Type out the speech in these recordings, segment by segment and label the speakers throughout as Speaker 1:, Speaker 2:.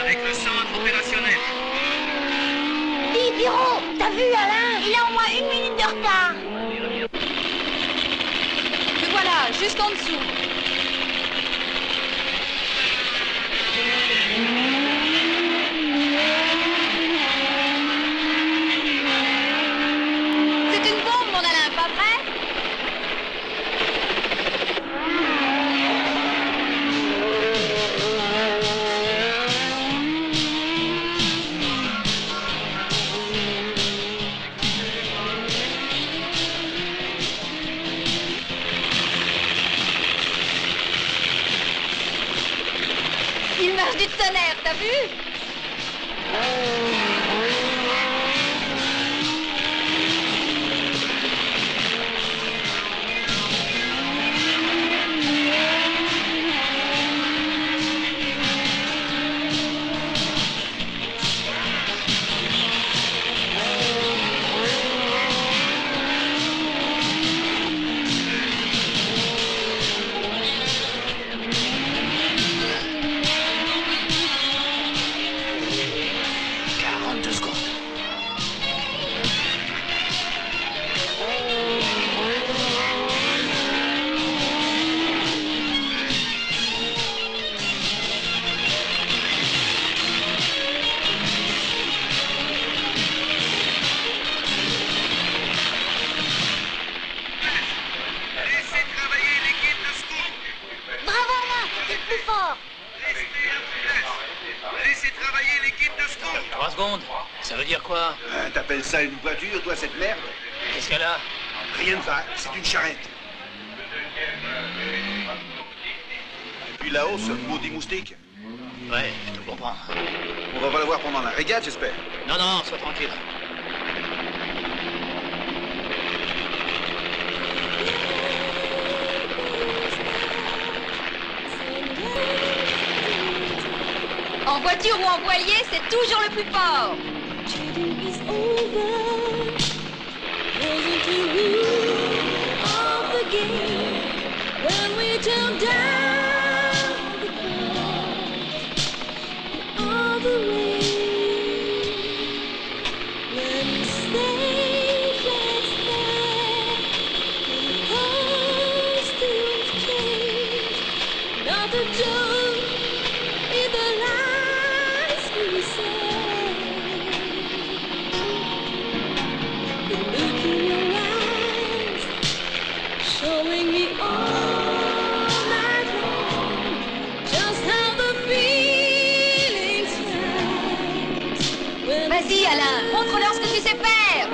Speaker 1: avec le centre opérationnel.
Speaker 2: Dis, Pierrot, t'as vu Alain? Il a au moins 1 minute de retard.
Speaker 3: Le voilà, juste en dessous. C'est une bombe, mon Alain, pas vrai? Il marche du tonnerre, t'as vu?
Speaker 2: Bravo Alain, t'es le plus fort.
Speaker 1: Laissez travailler l'équipe de secours.
Speaker 4: 3 secondes. Ça veut dire quoi?
Speaker 5: T'appelles ça une voiture, toi, cette merde?
Speaker 4: Qu'est-ce qu'elle a?
Speaker 5: Rien ne va, c'est une charrette. Et puis là-haut, ce maudit moustique.
Speaker 4: Ouais, je te comprends.
Speaker 5: On va pas le voir pendant la régate, j'espère.
Speaker 4: Non, non, sois tranquille.
Speaker 3: En voiture ou en voilier, c'est toujours le plus fort. Vas-y, Alain, montre-leur ce que tu sais faire.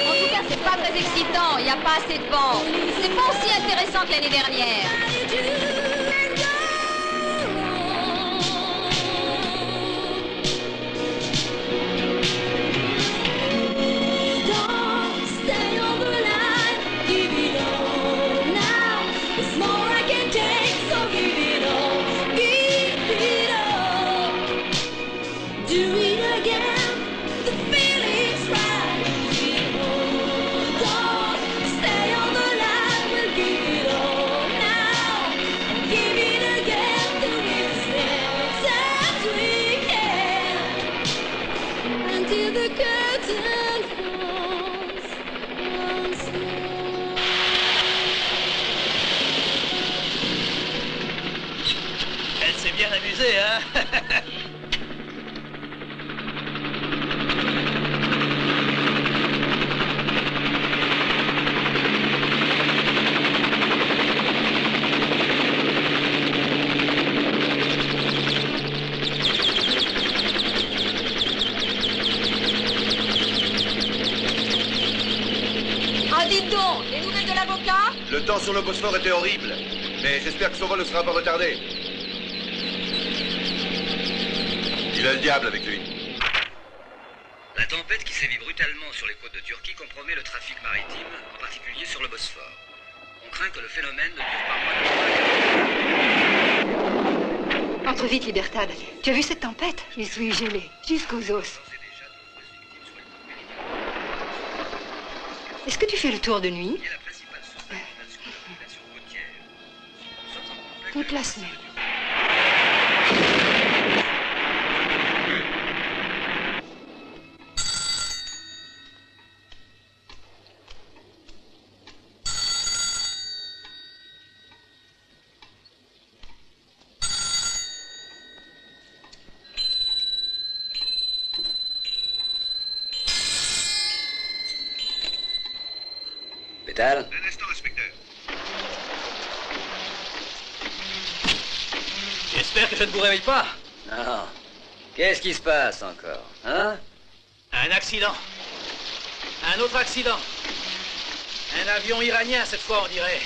Speaker 3: En tout cas, c'est pas très excitant, il n'y a pas assez de vent. C'est pas aussi intéressant que l'année dernière.
Speaker 4: Elle s'est bien amusée, hein?
Speaker 3: Ah, dites donc, les nouvelles de l'avocat?
Speaker 5: Le temps sur le Bosphore était horrible, mais j'espère que son vol ne sera pas retardé. Il a le diable avec lui.
Speaker 1: La tempête qui sévit brutalement sur les côtes de Turquie compromet le trafic maritime, en particulier sur le Bosphore. On craint que le phénomène ne dure pas moins de...
Speaker 6: Entre vite, Libertad. Tu as vu cette tempête? Je suis gelé, jusqu'aux os. Est-ce que tu fais le tour de nuit?
Speaker 1: Qui est la principale source d'inondation de la population côtière. Nous sommes en contact
Speaker 6: Toute
Speaker 1: avec
Speaker 6: la
Speaker 1: le
Speaker 6: semaine.
Speaker 1: Pétale?
Speaker 5: Un instant, inspecteur.
Speaker 4: J'espère que je ne vous réveille pas.
Speaker 1: Non. Qu'est-ce qui se passe encore? Hein?
Speaker 4: Un accident. Un autre accident. Un avion iranien, cette fois, on dirait.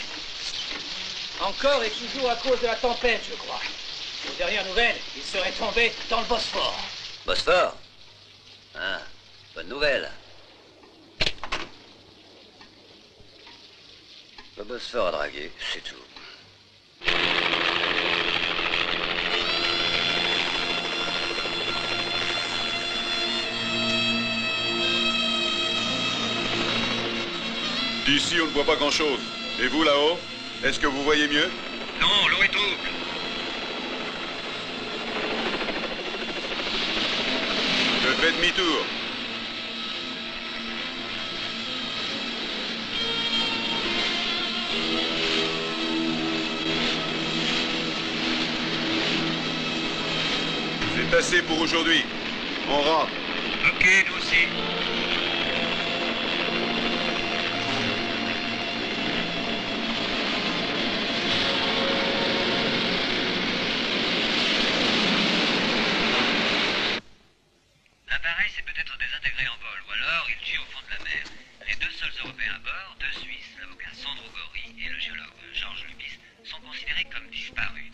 Speaker 4: Encore et toujours à cause de la tempête, je crois. Aux dernières nouvelles, il serait tombé dans le Bosphore.
Speaker 1: Bosphore? Ah, bonne nouvelle. Le Bosphore a dragué, c'est tout.
Speaker 5: D'ici, on ne voit pas grand-chose. Et vous, là-haut, est-ce que vous voyez mieux?
Speaker 1: Non, l'eau est trouble.
Speaker 5: Je fais demi-tour. C'est assez pour aujourd'hui. On rentre.
Speaker 1: Ok, nous aussi. L'appareil s'est peut-être désintégré en vol, ou alors il gît au fond de la mer. Les deux seuls Européens à bord, deux Suisses, l'avocat Sandro Gori et le géologue Georges Lubis, sont considérés comme disparus.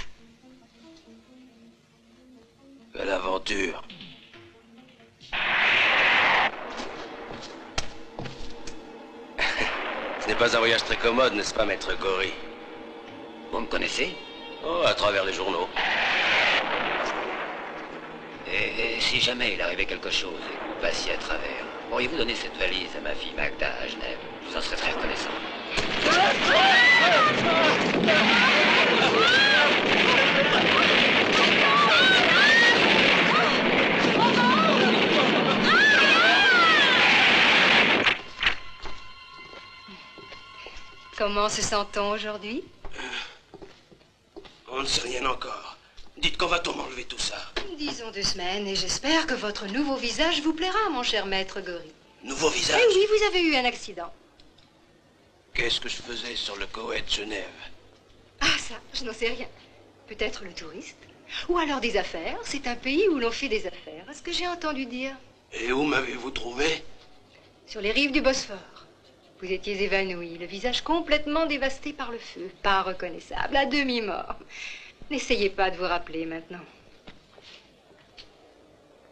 Speaker 7: Quelle aventure. Ce n'est pas un voyage très commode, n'est-ce pas, maître Gori?
Speaker 1: Vous me connaissez?
Speaker 7: Oh, à travers les journaux.
Speaker 1: Et si jamais il arrivait quelque chose et que vous passiez à travers, pourriez-vous donner cette valise à ma fille Magda à Genève? Je vous en serais très reconnaissant.
Speaker 6: Comment se sent-on aujourd'hui?
Speaker 7: On ne sait rien encore. Dites quand va-t-on m'enlever tout ça?
Speaker 6: Disons 2 semaines, et j'espère que votre nouveau visage vous plaira, mon cher maître Gori.
Speaker 7: Nouveau visage?
Speaker 6: Eh oui, vous avez eu un accident.
Speaker 7: Qu'est-ce que je faisais sur le Koweït Genève?
Speaker 6: Ah, ça, je n'en sais rien. Peut-être le touriste. Ou alors des affaires. C'est un pays où l'on fait des affaires. Est-ce que j'ai entendu dire?
Speaker 7: Et où m'avez-vous trouvé?
Speaker 6: Sur les rives du Bosphore. Vous étiez évanoui, le visage complètement dévasté par le feu. Pas reconnaissable, à demi-mort. N'essayez pas de vous rappeler maintenant.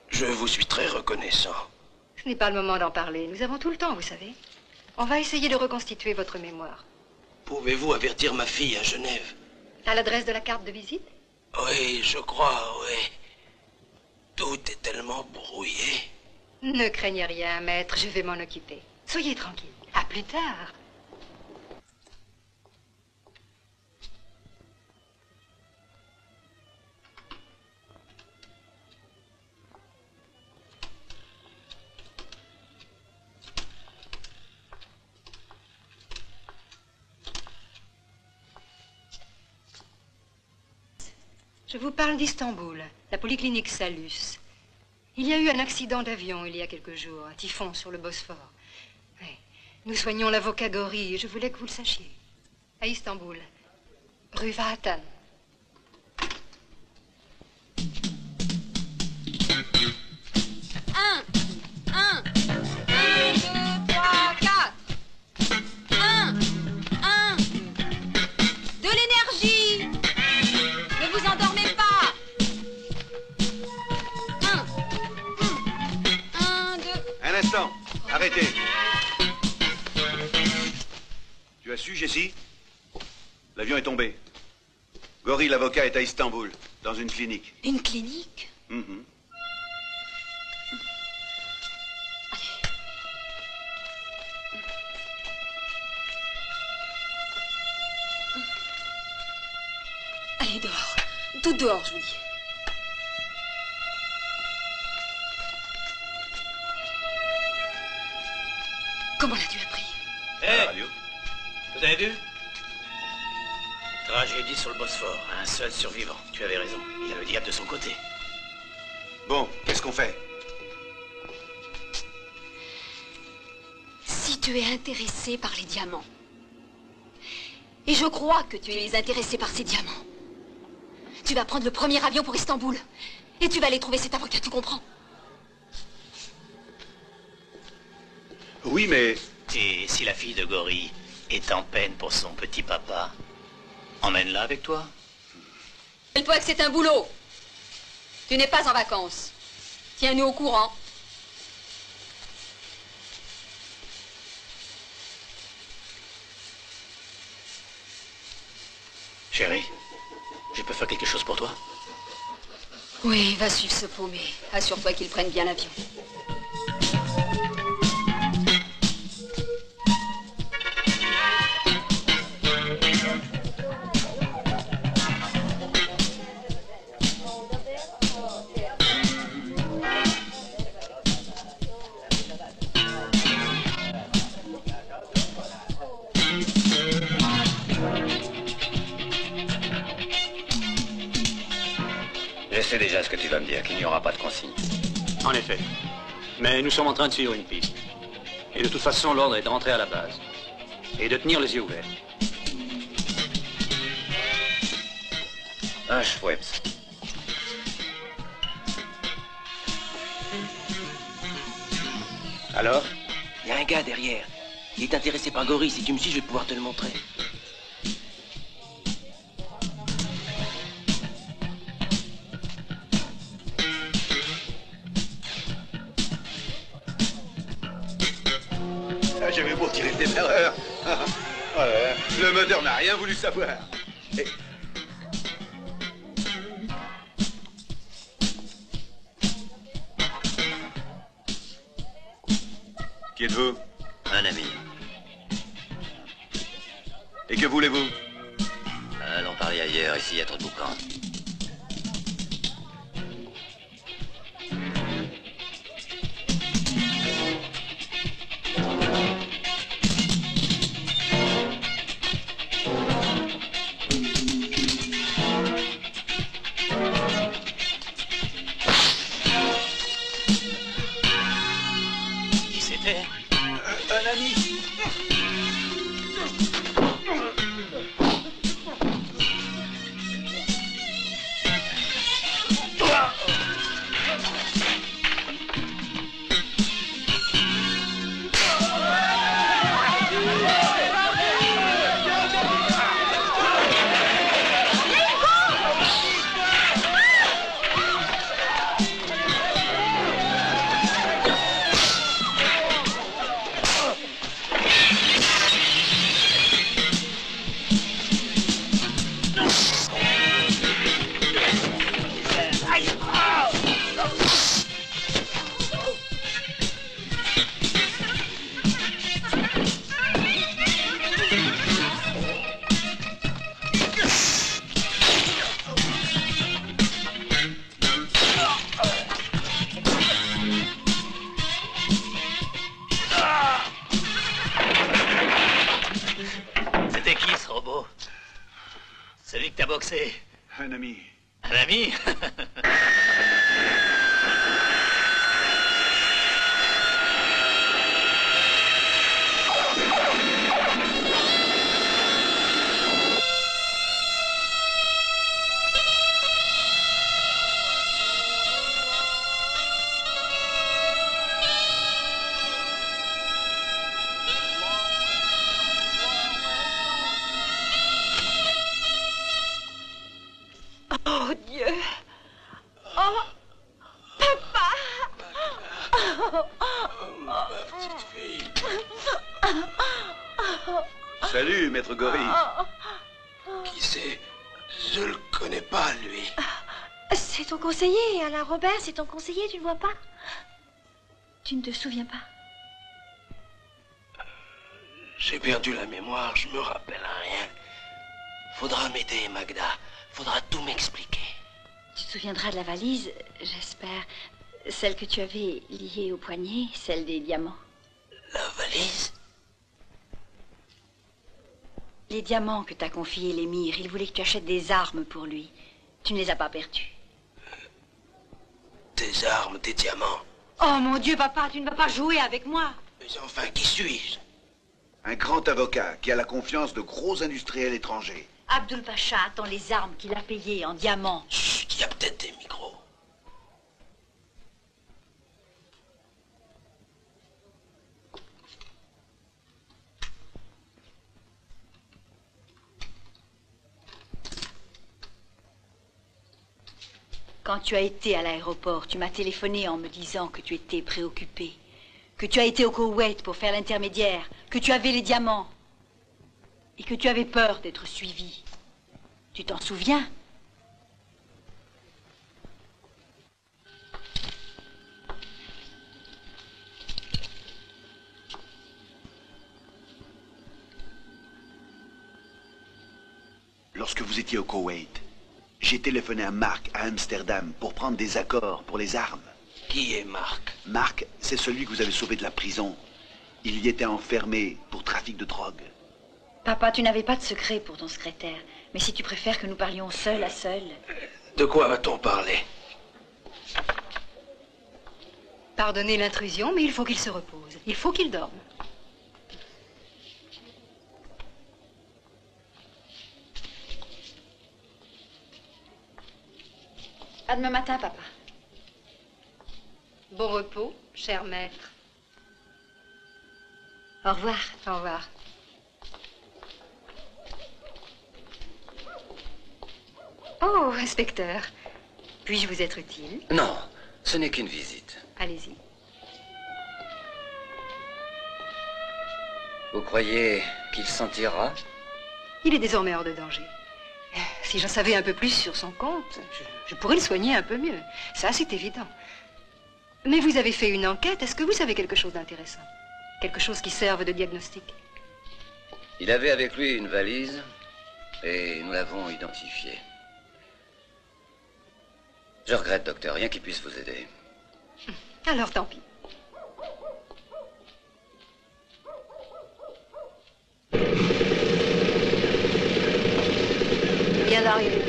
Speaker 7: Je vous suis très reconnaissant.
Speaker 6: Ce n'est pas le moment d'en parler. Nous avons tout le temps, vous savez. On va essayer de reconstituer votre mémoire.
Speaker 7: Pouvez-vous avertir ma fille à Genève?
Speaker 6: À l'adresse de la carte de visite?
Speaker 7: Oui, je crois, oui. Tout est tellement brouillé.
Speaker 6: Ne craignez rien, maître, je vais m'en occuper. Soyez tranquille. À plus tard. Je vous parle d'Istanbul, la polyclinique Salus. Il y a eu un accident d'avion il y a quelques jours, un typhon sur le Bosphore. Oui. Nous soignons l'avocat Gori et je voulais que vous le sachiez. À Istanbul, rue Vahatan.
Speaker 3: Un, 2, 3, 4. Un. De l'énergie. Ne vous endormez pas. Un, 2.
Speaker 5: Un instant. Arrêtez. Tu as su, Jessie? L'avion est tombé. Gori, l'avocat, est à Istanbul, dans une clinique.
Speaker 6: Une clinique?
Speaker 5: Mhm.
Speaker 3: Tout dehors, je vous dis. Comment l'as-tu appris?
Speaker 4: Hé,
Speaker 5: radio.
Speaker 4: vous avez vu? Tragédie sur le Bosphore, un seul survivant. Tu avais raison, il a le diable de son côté.
Speaker 5: Bon, qu'est-ce qu'on fait?
Speaker 3: Si tu es intéressé par les diamants, et je crois que tu es intéressé par ces diamants, tu vas prendre le premier avion pour Istanbul, et tu vas aller trouver cet avocat, tu comprends?
Speaker 5: Oui, mais...
Speaker 4: Et si la fille de Gori est en peine pour son petit papa, emmène-la avec toi.
Speaker 3: Rappelle-toi que c'est un boulot. Tu n'es pas en vacances. Tiens-nous au courant.
Speaker 4: Chérie, je peux faire quelque chose pour toi?
Speaker 3: Oui, va suivre ce paumé. Assure-toi qu'il prenne bien l'avion.
Speaker 8: Je sais déjà ce que tu vas me dire, qu'il n'y aura pas de consigne.
Speaker 9: En effet. Mais nous sommes en train de suivre une piste. Et de toute façon, l'ordre est de rentrer à la base. Et de tenir les yeux ouverts.
Speaker 8: Un Schweppes. Alors?
Speaker 7: Il y a un gars derrière. Il est intéressé par Gori. Si tu me suis, je vais pouvoir te le montrer.
Speaker 5: J'avais beau tirer des erreurs. Ouais, le moteur n'a rien voulu savoir. Et... Qui êtes-vous?
Speaker 8: Un ami.
Speaker 5: Et que voulez-vous?
Speaker 8: Allons parler ailleurs, ici il y a trop de boucans.
Speaker 4: Qui c'était?
Speaker 5: Un ami.
Speaker 4: C'était qui ce robot? Celui que t'as boxé?
Speaker 5: Un ami.
Speaker 4: Un ami?
Speaker 3: Oh Dieu! Oh! Papa!
Speaker 7: Ma petite fille.
Speaker 5: Salut, maître Gori.
Speaker 7: Qui c'est? Je le connais pas, lui.
Speaker 2: C'est ton conseiller, Alain Robert, c'est ton conseiller, tu ne vois pas? Tu ne te souviens pas?
Speaker 7: J'ai perdu la mémoire, je me rappelle rien. Faudra m'aider, Magda. Faudra tout m'expliquer.
Speaker 2: Tu te souviendras de la valise, j'espère. Celle que tu avais liée au poignet, celle des diamants.
Speaker 7: La valise?
Speaker 2: Les diamants que t'as confiés l'émir, il voulait que tu achètes des armes pour lui. Tu ne les as pas perdus.
Speaker 7: Des armes, des diamants.
Speaker 6: Oh mon Dieu, papa, tu ne vas pas jouer avec moi.
Speaker 7: Mais enfin, qui suis-je?
Speaker 5: Un grand avocat qui a la confiance de gros industriels étrangers.
Speaker 2: Abdul Pacha attend les armes qu'il a payées en diamants.
Speaker 7: Chut, il y a peut-être des micros.
Speaker 2: Quand tu as été à l'aéroport, tu m'as téléphoné en me disant que tu étais préoccupé, que tu as été au Koweït pour faire l'intermédiaire, que tu avais les diamants et que tu avais peur d'être suivi. Tu t'en souviens?
Speaker 5: Lorsque vous étiez au Koweït, j'ai téléphoné à Mark à Amsterdam pour prendre des accords pour les armes.
Speaker 7: Qui est Mark?
Speaker 5: Mark, c'est celui que vous avez sauvé de la prison. Il y était enfermé pour trafic de drogue.
Speaker 2: Papa, tu n'avais pas de secret pour ton secrétaire. Mais si tu préfères que nous parlions seul à seul...
Speaker 7: De quoi va-t-on parler?
Speaker 6: Pardonnez l'intrusion, mais il faut qu'il se repose. Il faut qu'il dorme.
Speaker 2: À demain matin, papa.
Speaker 6: Bon repos, cher maître.
Speaker 2: Au revoir.
Speaker 6: Au revoir. Oh, inspecteur. Puis-je vous être utile?
Speaker 8: Non, ce n'est qu'une visite.
Speaker 6: Allez-y.
Speaker 8: Vous croyez qu'il s'en tirera?
Speaker 6: Il est désormais hors de danger. Si j'en savais un peu plus sur son compte, je pourrais le soigner un peu mieux. Ça, c'est évident. Mais vous avez fait une enquête. Est-ce que vous savez quelque chose d'intéressant? Quelque chose qui serve de diagnostic?
Speaker 8: Il avait avec lui une valise et nous l'avons identifiée. Je regrette, docteur, rien qui puisse vous aider.
Speaker 6: Alors, tant pis.
Speaker 2: Viens d'arriver.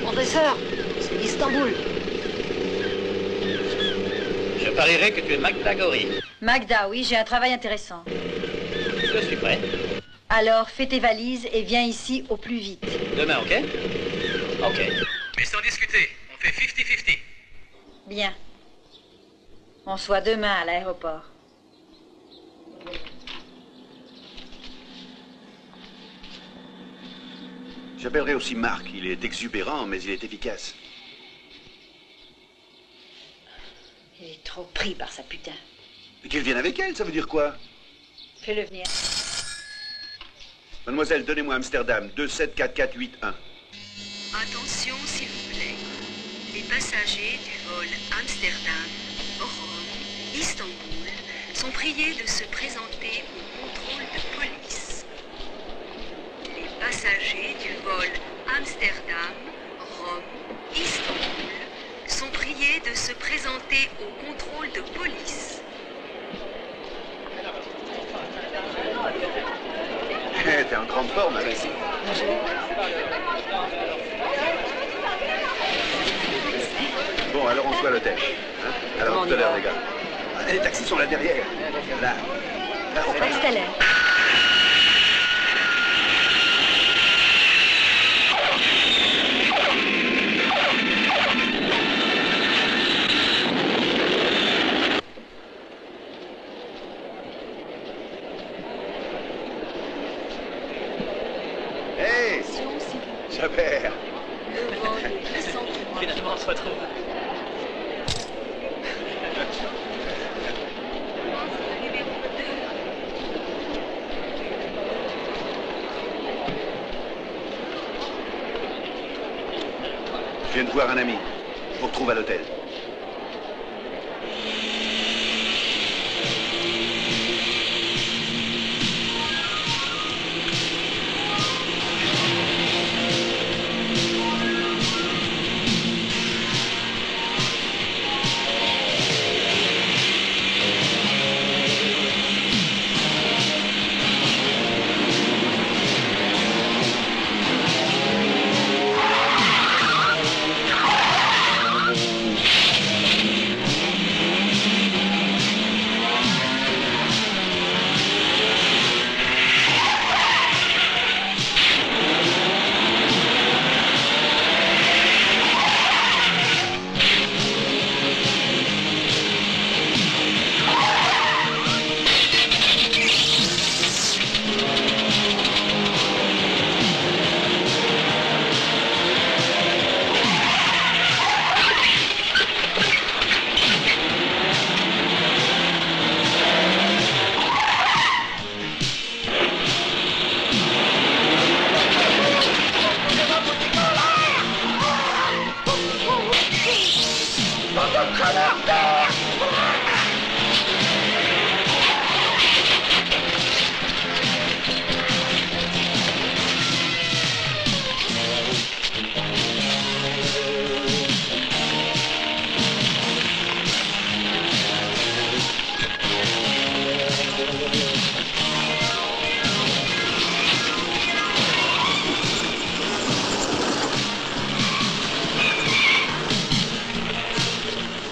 Speaker 2: Mon dresseur, c'est Istanbul.
Speaker 9: Je parierais que tu es Magda Gori.
Speaker 2: Magda, oui, j'ai un travail intéressant.
Speaker 9: Je suis prêt.
Speaker 2: Alors, fais tes valises et viens ici au plus vite.
Speaker 9: Demain, ok? Ok. Mais sans discuter, on fait 50-50.
Speaker 2: Bien. On se voit demain à l'aéroport.
Speaker 5: J'appellerai aussi Mark. Il est exubérant, mais il est efficace.
Speaker 2: Il est trop pris par sa putain.
Speaker 5: Et qu'il vienne avec elle, ça veut dire quoi?
Speaker 2: Fais-le venir.
Speaker 5: Mademoiselle, donnez-moi Amsterdam, 274481.
Speaker 10: Attention, s'il vous plaît. Les passagers du vol Amsterdam, Rome, Istanbul sont priés de se présenter au contrôle de police. Les passagers du vol Amsterdam, Rome, Istanbul sont priés de se présenter au contrôle de police.
Speaker 5: T'es en grande forme, Alice. Bon, alors on se voit à l'hôtel. Hein? Alors, tout à l'heure, les gars. Les taxis sont là derrière. Là. Là, on passe.
Speaker 2: Tout à l'heure.
Speaker 5: Hey, Javert.
Speaker 9: Finalement, on se retrouve.
Speaker 5: Je viens de voir un ami. Je vous retrouve à l'hôtel.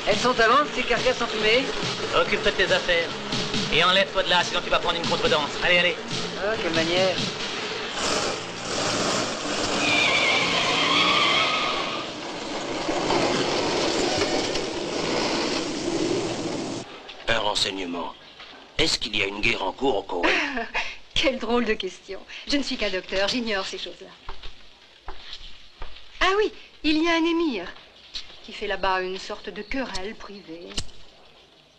Speaker 11: Elles sont à vendre, ces carcasses enfumées?
Speaker 4: Occupe-toi de tes affaires. Et enlève-toi de là, sinon tu vas prendre une contredanse. Allez, allez.
Speaker 11: Ah, quelle manière.
Speaker 7: Un renseignement. Est-ce qu'il y a une guerre en cours au Koweït?
Speaker 6: Quelle drôle de question. Je ne suis qu'un docteur, j'ignore ces choses-là. Ah oui, il y a un émir qui fait là-bas une sorte de querelle privée.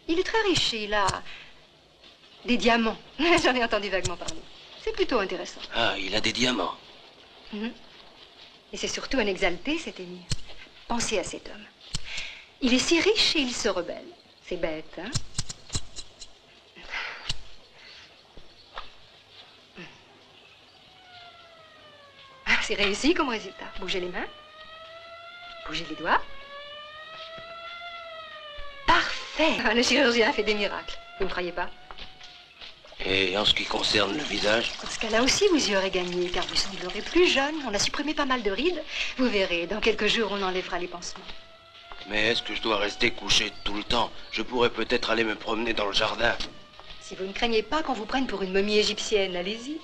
Speaker 6: Il est très riche et il a des diamants. J'en ai entendu vaguement parler. C'est plutôt intéressant.
Speaker 7: Ah, il a des diamants.
Speaker 6: Et c'est surtout un exalté, cet émir. Pensez à cet homme. Il est si riche et il se rebelle. C'est bête, hein? Ah, c'est réussi comme résultat. Bougez les mains. Bougez les doigts. Parfait. Ah, le chirurgien a fait des miracles. Vous ne croyez pas?
Speaker 7: Et en ce qui concerne le visage?
Speaker 6: Dans ce cas-là aussi, vous y aurez gagné, car vous semblerez plus jeune. On a supprimé pas mal de rides. Vous verrez, dans quelques jours, on enlèvera les pansements.
Speaker 7: Mais est-ce que je dois rester couché tout le temps? Je pourrais peut-être aller me promener dans le jardin.
Speaker 6: Si vous ne craignez pas qu'on vous prenne pour une momie égyptienne, allez-y.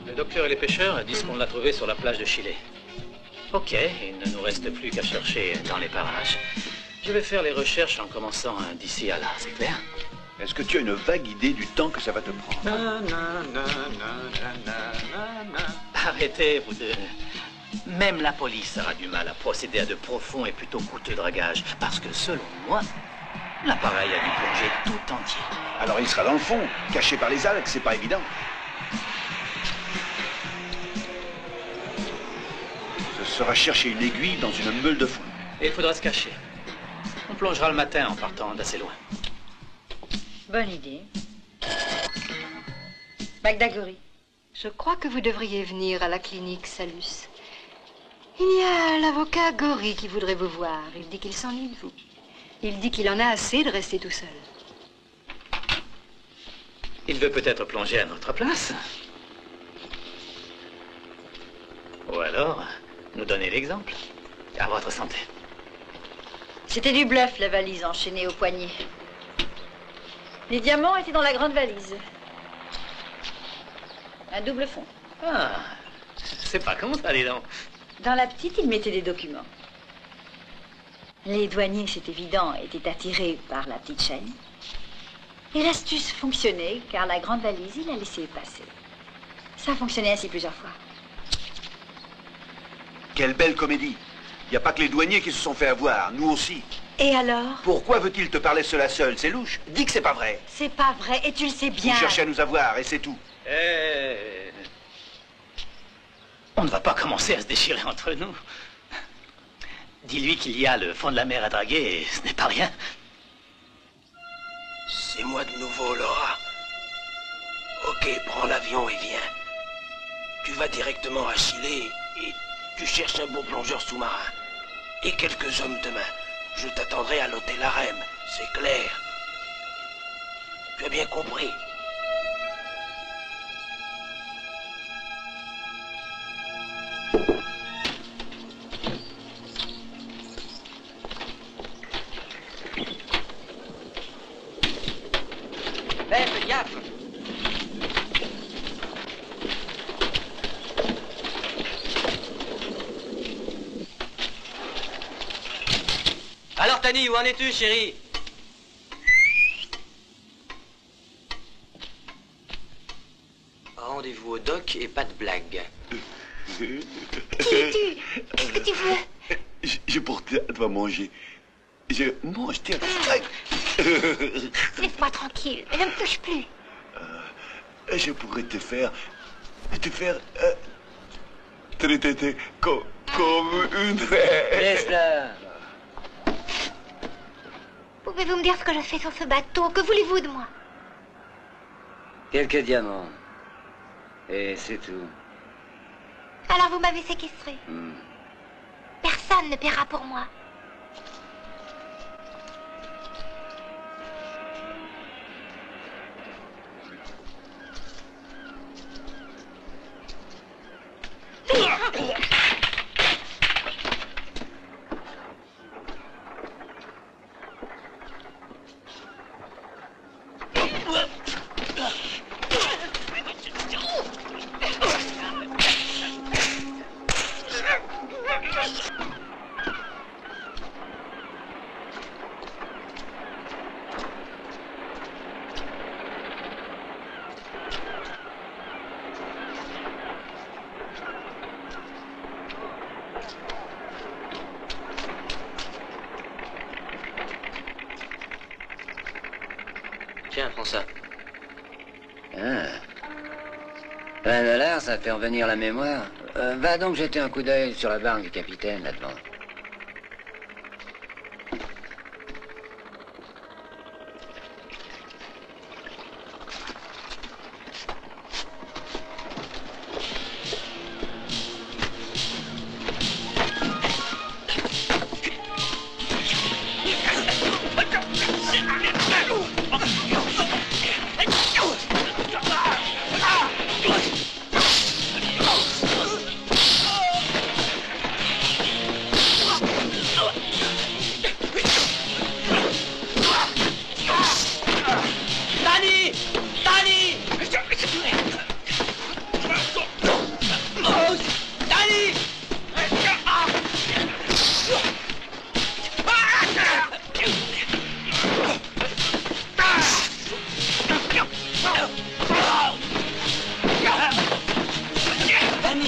Speaker 4: Le docteur et les pêcheurs disent qu'on l'a trouvé sur la plage de Chile. Ok, il ne nous reste plus qu'à chercher dans les parages. Je vais faire les recherches en commençant d'ici à là, c'est clair?
Speaker 5: Est-ce que tu as une vague idée du temps que ça va te prendre?
Speaker 4: Arrêtez, vous deux. Même la police aura du mal à procéder à de profonds et plutôt coûteux dragages, parce que selon moi, l'appareil a dû plonger tout entier.
Speaker 5: Alors il sera dans le fond, caché par les algues, c'est pas évident. Ce sera chercher une aiguille dans une meule de fond.
Speaker 4: Et il faudra se cacher. On plongera le matin en partant d'assez loin.
Speaker 2: Bonne idée. Magda Glory.
Speaker 6: Je crois que vous devriez venir à la clinique Salus. Il y a l'avocat Gory qui voudrait vous voir. Il dit qu'il s'ennuie de vous. Il dit qu'il en a assez de rester tout seul.
Speaker 4: Il veut peut-être plonger à notre place. Ou alors, nous donner l'exemple. À votre santé.
Speaker 2: C'était du bluff, la valise enchaînée au poignet. Les diamants étaient dans la grande valise. Un double fond.
Speaker 4: Ah, c'est pas con ça, dis donc.
Speaker 2: Dans la petite, il mettait des documents. Les douaniers, c'est évident, étaient attirés par la petite chaîne. Et l'astuce fonctionnait, car la grande valise, il la laissait passer. Ça fonctionnait ainsi plusieurs fois.
Speaker 5: Quelle belle comédie. Il n'y a pas que les douaniers qui se sont fait avoir, nous aussi.
Speaker 2: Et alors?
Speaker 5: Pourquoi veut-il te parler cela seul? C'est louche. Dis que c'est pas vrai.
Speaker 2: C'est pas vrai, et tu le sais bien.
Speaker 5: Vous cherchez à nous avoir, et c'est tout.
Speaker 4: On ne va pas commencer à se déchirer entre nous. Dis-lui qu'il y a le fond de la mer à draguer, et ce n'est pas rien.
Speaker 7: C'est moi de nouveau, Laura. Ok, prends l'avion et viens. Tu vas directement à Chile et tu cherches un bon plongeur sous-marin. Et quelques hommes de main. Je t'attendrai à l'hôtel Harem, c'est clair. Tu as bien compris?
Speaker 11: Fais gaffe! Alors Tani, où en es-tu, chérie? Rendez-vous au doc et pas de blague.
Speaker 3: Qui es-tu? Qu'est-ce que tu veux?
Speaker 5: J'ai pour toi manger. Je mange, tiens.
Speaker 3: Laisse-moi tranquille, ne me touche plus.
Speaker 5: Je pourrais te faire traiter comme Comme une reine.
Speaker 11: Laisse-la.
Speaker 12: Pouvez-vous me dire ce que je fais sur ce bateau? Que voulez-vous de moi?
Speaker 11: Quelques diamants. Et c'est tout.
Speaker 12: Alors vous m'avez séquestré. Personne ne paiera pour moi.
Speaker 11: Tiens, prends ça.
Speaker 8: Ah. $20, ça fait revenir la mémoire. Va donc jeter un coup d'œil sur la barque du capitaine, là-devant.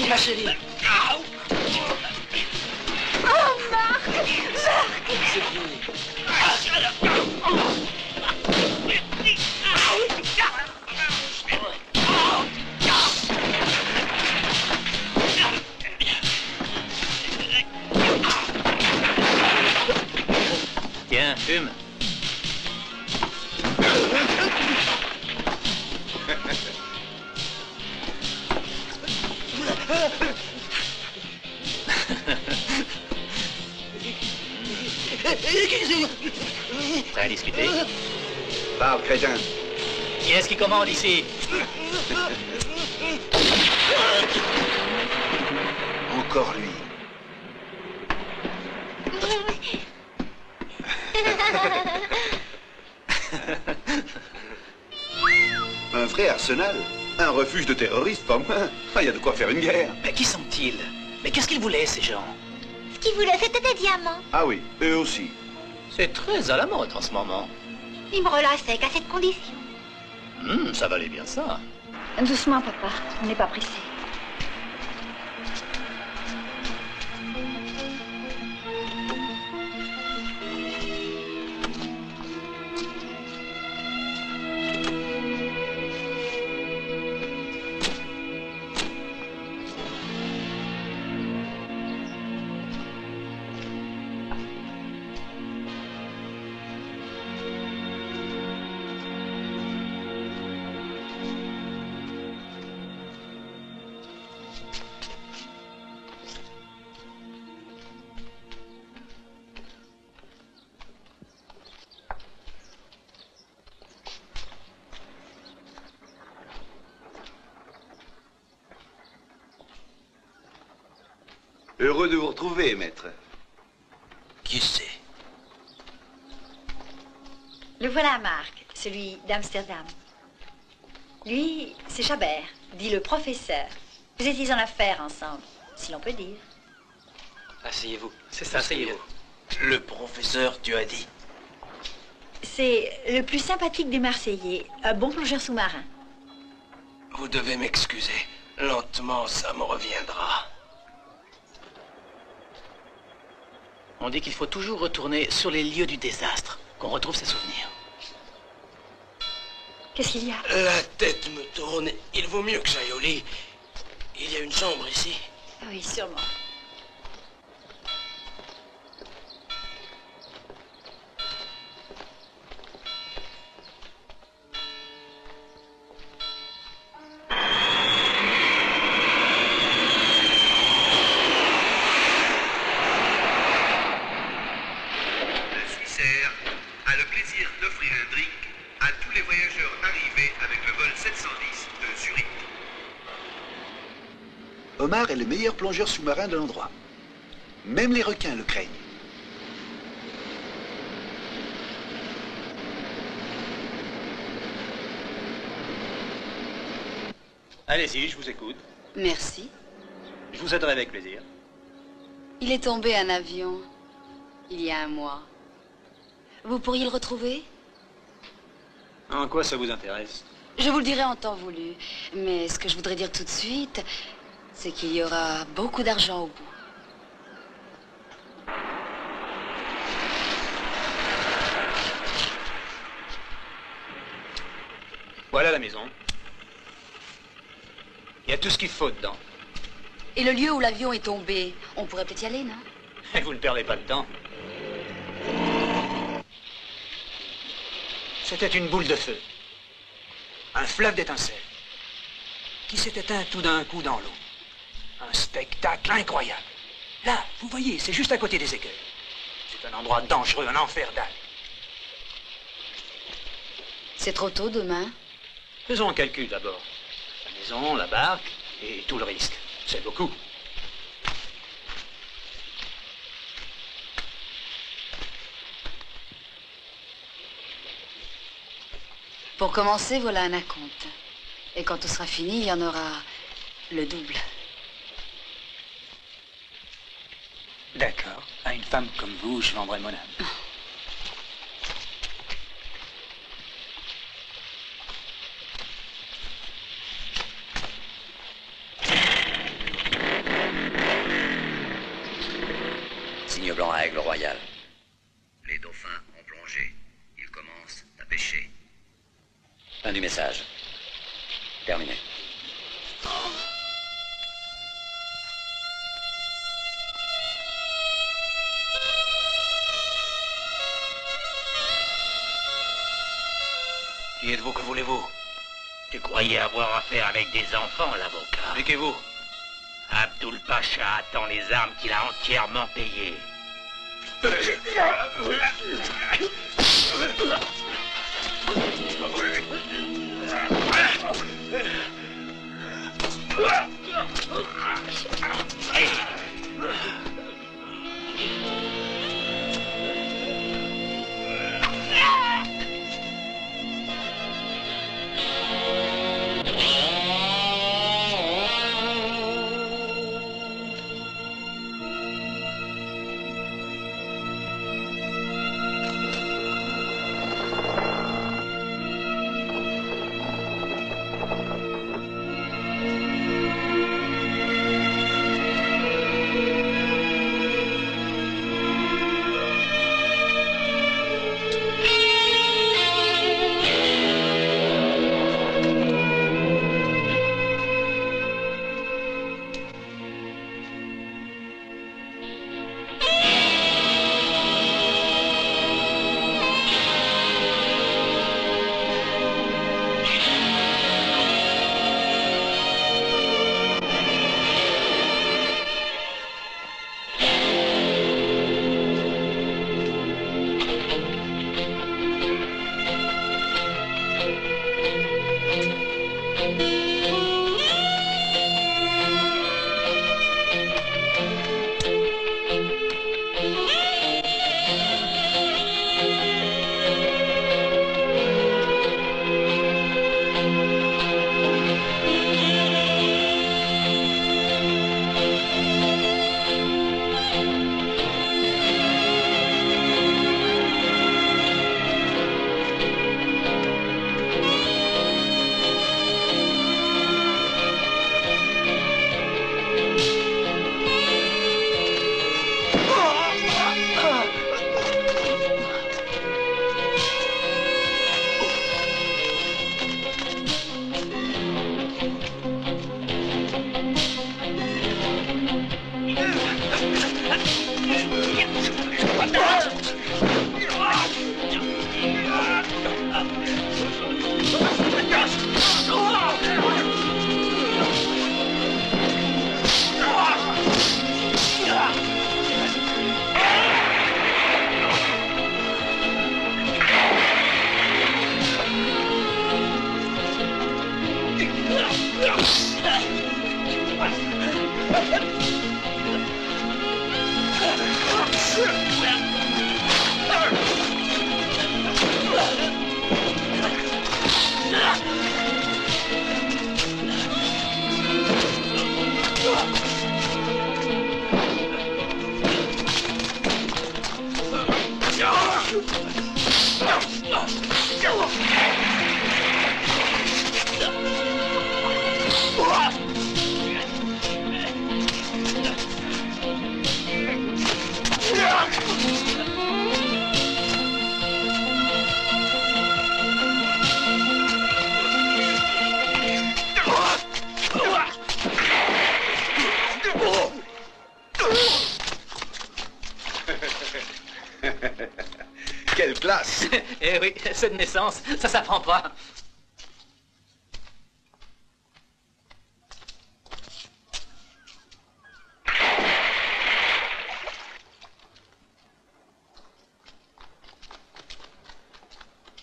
Speaker 4: Ma chérie.
Speaker 12: Oh, Marc! Marc!
Speaker 4: C'est fini.
Speaker 9: Tiens, fume. Prêt à discuter?
Speaker 5: Parle, crétin.
Speaker 4: Qui est-ce qui commande ici?
Speaker 5: Encore lui. Un vrai arsenal? Un refuge de terroristes, pas moins. Il y a de quoi faire une guerre.
Speaker 4: Mais qui sont-ils? Mais qu'est-ce qu'ils voulaient, ces gens?
Speaker 12: Ce qu'il voulait, c'était des diamants.
Speaker 5: Ah oui, eux aussi.
Speaker 4: C'est très à la mode en ce moment.
Speaker 12: Il me relassait qu'à cette condition.
Speaker 4: Ça valait bien ça.
Speaker 2: Doucement, papa. On n'est pas pressé.
Speaker 5: Heureux de vous retrouver, maître.
Speaker 7: Qui c'est?
Speaker 2: Le voilà, Marc, celui d'Amsterdam. Lui, c'est Chabert, dit le professeur. Vous étiez en affaires ensemble, si l'on peut dire.
Speaker 11: Asseyez-vous.
Speaker 4: C'est ça, asseyez-vous.
Speaker 7: Le professeur, tu as dit?
Speaker 2: C'est le plus sympathique des Marseillais, un bon plongeur sous-marin.
Speaker 7: Vous devez m'excuser. Lentement, ça me reviendra.
Speaker 4: On dit qu'il faut toujours retourner sur les lieux du désastre, qu'on retrouve ses souvenirs.
Speaker 2: Qu'est-ce qu'il y a?
Speaker 7: La tête me tourne. Il vaut mieux que j'aille au lit. Il y a une chambre ici.
Speaker 2: Oui, sûrement.
Speaker 13: Omar est le meilleur plongeur sous-marin de l'endroit. Même les requins le craignent.
Speaker 9: Allez-y, je vous écoute.
Speaker 3: Merci.
Speaker 9: Je vous aiderai avec plaisir.
Speaker 3: Il est tombé un avion il y a un mois. Vous pourriez le retrouver?
Speaker 9: En quoi ça vous intéresse?
Speaker 3: Je vous le dirai en temps voulu. Mais ce que je voudrais dire tout de suite, c'est qu'il y aura beaucoup d'argent au bout.
Speaker 9: Voilà la maison. Il y a tout ce qu'il faut dedans.
Speaker 3: Et le lieu où l'avion est tombé, on pourrait peut-être y aller, non?
Speaker 9: Et vous ne perdez pas de temps. C'était une boule de feu. Un fleuve d'étincelles. Qui s'est éteint tout d'un coup dans l'eau. Un spectacle incroyable. Là, vous voyez, c'est juste à côté des écueils. C'est un endroit dangereux, un enfer d'âme.
Speaker 3: C'est trop tôt demain?
Speaker 9: Faisons un calcul d'abord. La maison, la barque et tout le risque. C'est beaucoup.
Speaker 3: Pour commencer, voilà un acompte. Et quand tout sera fini, il y en aura le double.
Speaker 9: D'accord. À une femme comme vous, je vendrai mon âme.
Speaker 8: Signe blanc à Aigle Royal. Les dauphins ont plongé. Ils commencent à pêcher. Fin du message. Terminé.
Speaker 7: Qui êtes-vous, que voulez-vous?
Speaker 14: Tu croyais avoir affaire avec des enfants, l'avocat.
Speaker 7: Expliquez-vous.
Speaker 14: Abdul Pacha attend les armes qu'il a entièrement payées.
Speaker 13: Quelle classe!
Speaker 4: Eh oui, c'est de naissance, ça s'apprend pas.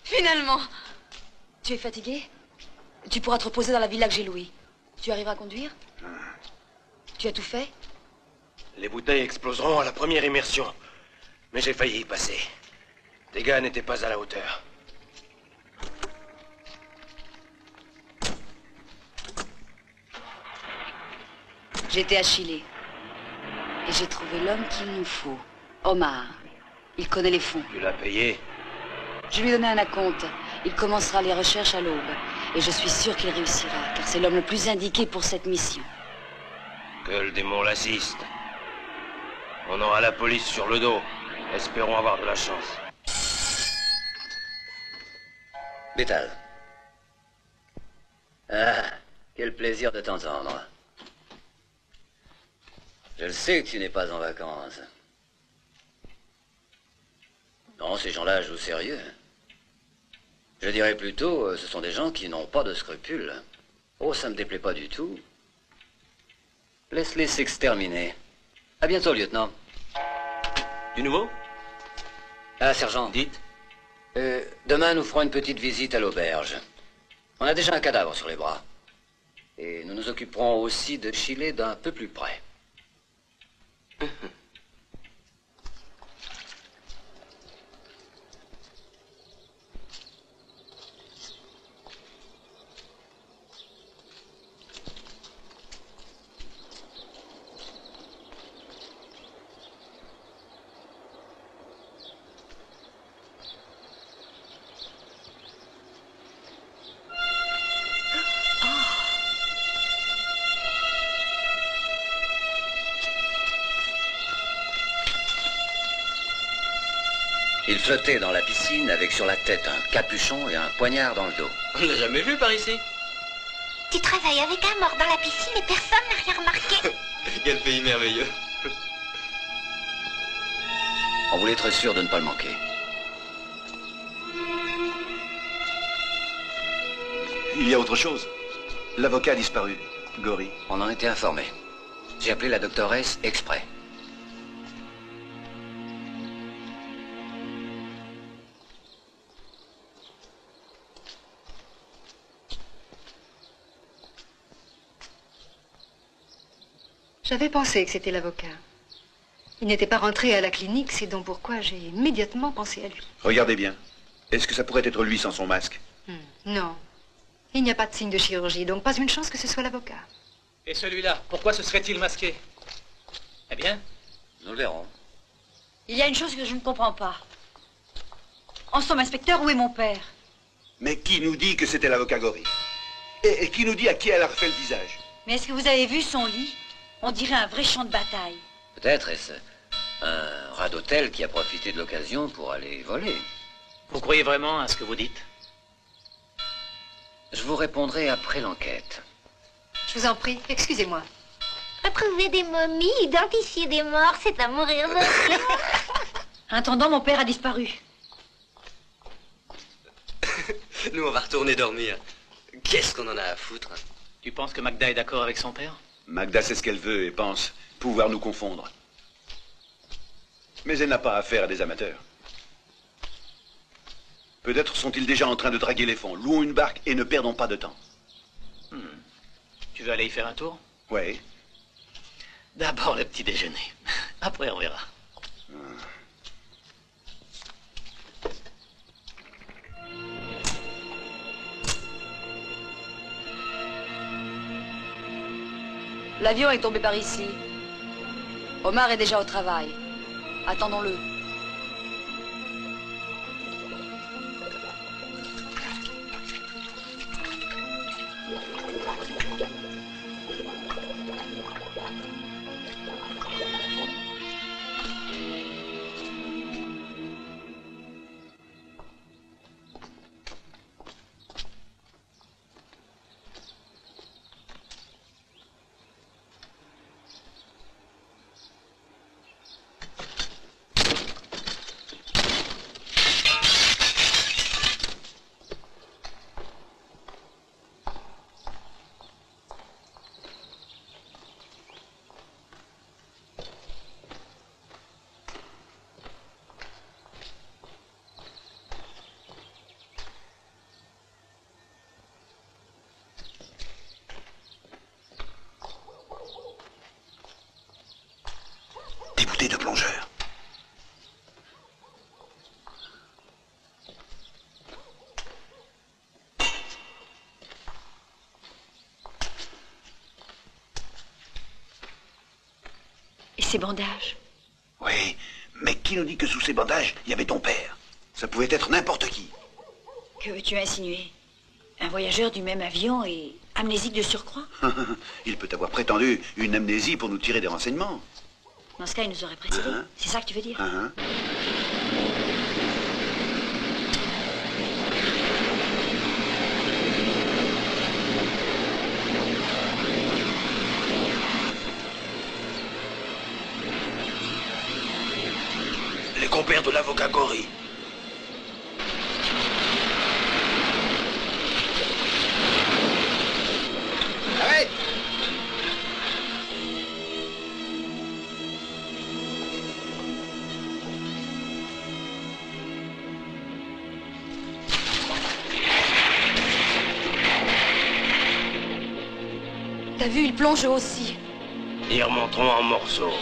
Speaker 3: Finalement. Tu es fatigué? Tu pourras te reposer dans la villa que j'ai louée. Tu arriveras à conduire? Tu as tout fait?
Speaker 7: Les bouteilles exploseront à la première immersion. Mais j'ai failli y passer. Tes gars n'étaient pas à la hauteur.
Speaker 3: J'étais à Chile. Et j'ai trouvé l'homme qu'il nous faut. Omar. Il connaît les fonds.
Speaker 7: Tu l'as payé?
Speaker 3: Je lui ai donné un acompte. Il commencera les recherches à l'aube. Et je suis sûr qu'il réussira, car c'est l'homme le plus indiqué pour cette mission.
Speaker 7: Que le démon l'assiste. On aura la police sur le dos. Espérons avoir de la chance.
Speaker 8: Bétal. Ah, quel plaisir de t'entendre. Je le sais que tu n'es pas en vacances. Non, ces gens-là jouent sérieux. Je dirais plutôt, ce sont des gens qui n'ont pas de scrupules. Oh, ça me déplaît pas du tout. Laisse-les s'exterminer. À bientôt, lieutenant.
Speaker 7: Du nouveau?
Speaker 8: Ah, sergent.
Speaker 7: Dites.
Speaker 8: Demain, nous ferons une petite visite à l'auberge. On a déjà un cadavre sur les bras. Et nous nous occuperons aussi de Chile d'un peu plus près. Il flottait dans la piscine avec sur la tête un capuchon et un poignard dans le dos.
Speaker 14: On ne l'a jamais vu par ici.
Speaker 12: Tu te réveilles avec un mort dans la piscine et personne n'a rien remarqué.
Speaker 14: Quel pays merveilleux.
Speaker 8: On voulait être sûr de ne pas le manquer.
Speaker 5: Il y a autre chose. L'avocat a disparu. Gori.
Speaker 8: On en était informé. J'ai appelé la doctoresse exprès.
Speaker 6: J'avais pensé que c'était l'avocat. Il n'était pas rentré à la clinique, c'est donc pourquoi j'ai immédiatement pensé à lui.
Speaker 5: Regardez bien. Est-ce que ça pourrait être lui sans son masque?
Speaker 6: Non. Il n'y a pas de signe de chirurgie, donc pas une chance que ce soit l'avocat.
Speaker 4: Et celui-là, pourquoi se serait-il masqué? Eh bien?
Speaker 8: Nous le verrons.
Speaker 2: Il y a une chose que je ne comprends pas. En somme, inspecteur, où est mon père?
Speaker 5: Mais qui nous dit que c'était l'avocat Gori? Et qui nous dit à qui elle a refait le visage?
Speaker 2: Mais est-ce que vous avez vu son lit? On dirait un vrai champ de bataille.
Speaker 8: Peut-être est-ce un rat d'hôtel qui a profité de l'occasion pour aller voler.
Speaker 4: Vous croyez vraiment à ce que vous dites?
Speaker 8: Je vous répondrai après l'enquête.
Speaker 6: Je vous en prie, excusez-moi.
Speaker 12: Retrouver des momies, identifier des morts, c'est à mourir de rire.
Speaker 2: Intendant, mon père a disparu.
Speaker 14: Nous, on va retourner dormir. Qu'est-ce qu'on en a à foutre?
Speaker 4: Tu penses que Magda est d'accord avec son père?
Speaker 5: Magda sait ce qu'elle veut et pense pouvoir nous confondre. Mais elle n'a pas affaire à des amateurs. Peut-être sont-ils déjà en train de draguer les fonds. Louons une barque et ne perdons pas de temps.
Speaker 4: Tu veux aller y faire un tour?
Speaker 5: Oui.
Speaker 4: D'abord le petit déjeuner. Après, on verra.
Speaker 3: L'avion est tombé par ici. Omar est déjà au travail. Attendons-le.
Speaker 13: côté de plongeur.
Speaker 2: Et ces bandages?
Speaker 13: Oui, mais qui nous dit que sous ces bandages, il y avait ton père? Ça pouvait être n'importe qui.
Speaker 2: Que veux-tu insinuer? Un voyageur du même avion et amnésique de surcroît?
Speaker 13: Il peut avoir prétendu une amnésie pour nous tirer des renseignements.
Speaker 2: Dans ce cas, il nous aurait précédés. C'est ça que tu veux dire?
Speaker 7: Les compères de l'avocat Gory.
Speaker 13: Arrête!
Speaker 3: T'as vu, il plonge eux aussi.
Speaker 7: Ils remonteront en morceaux.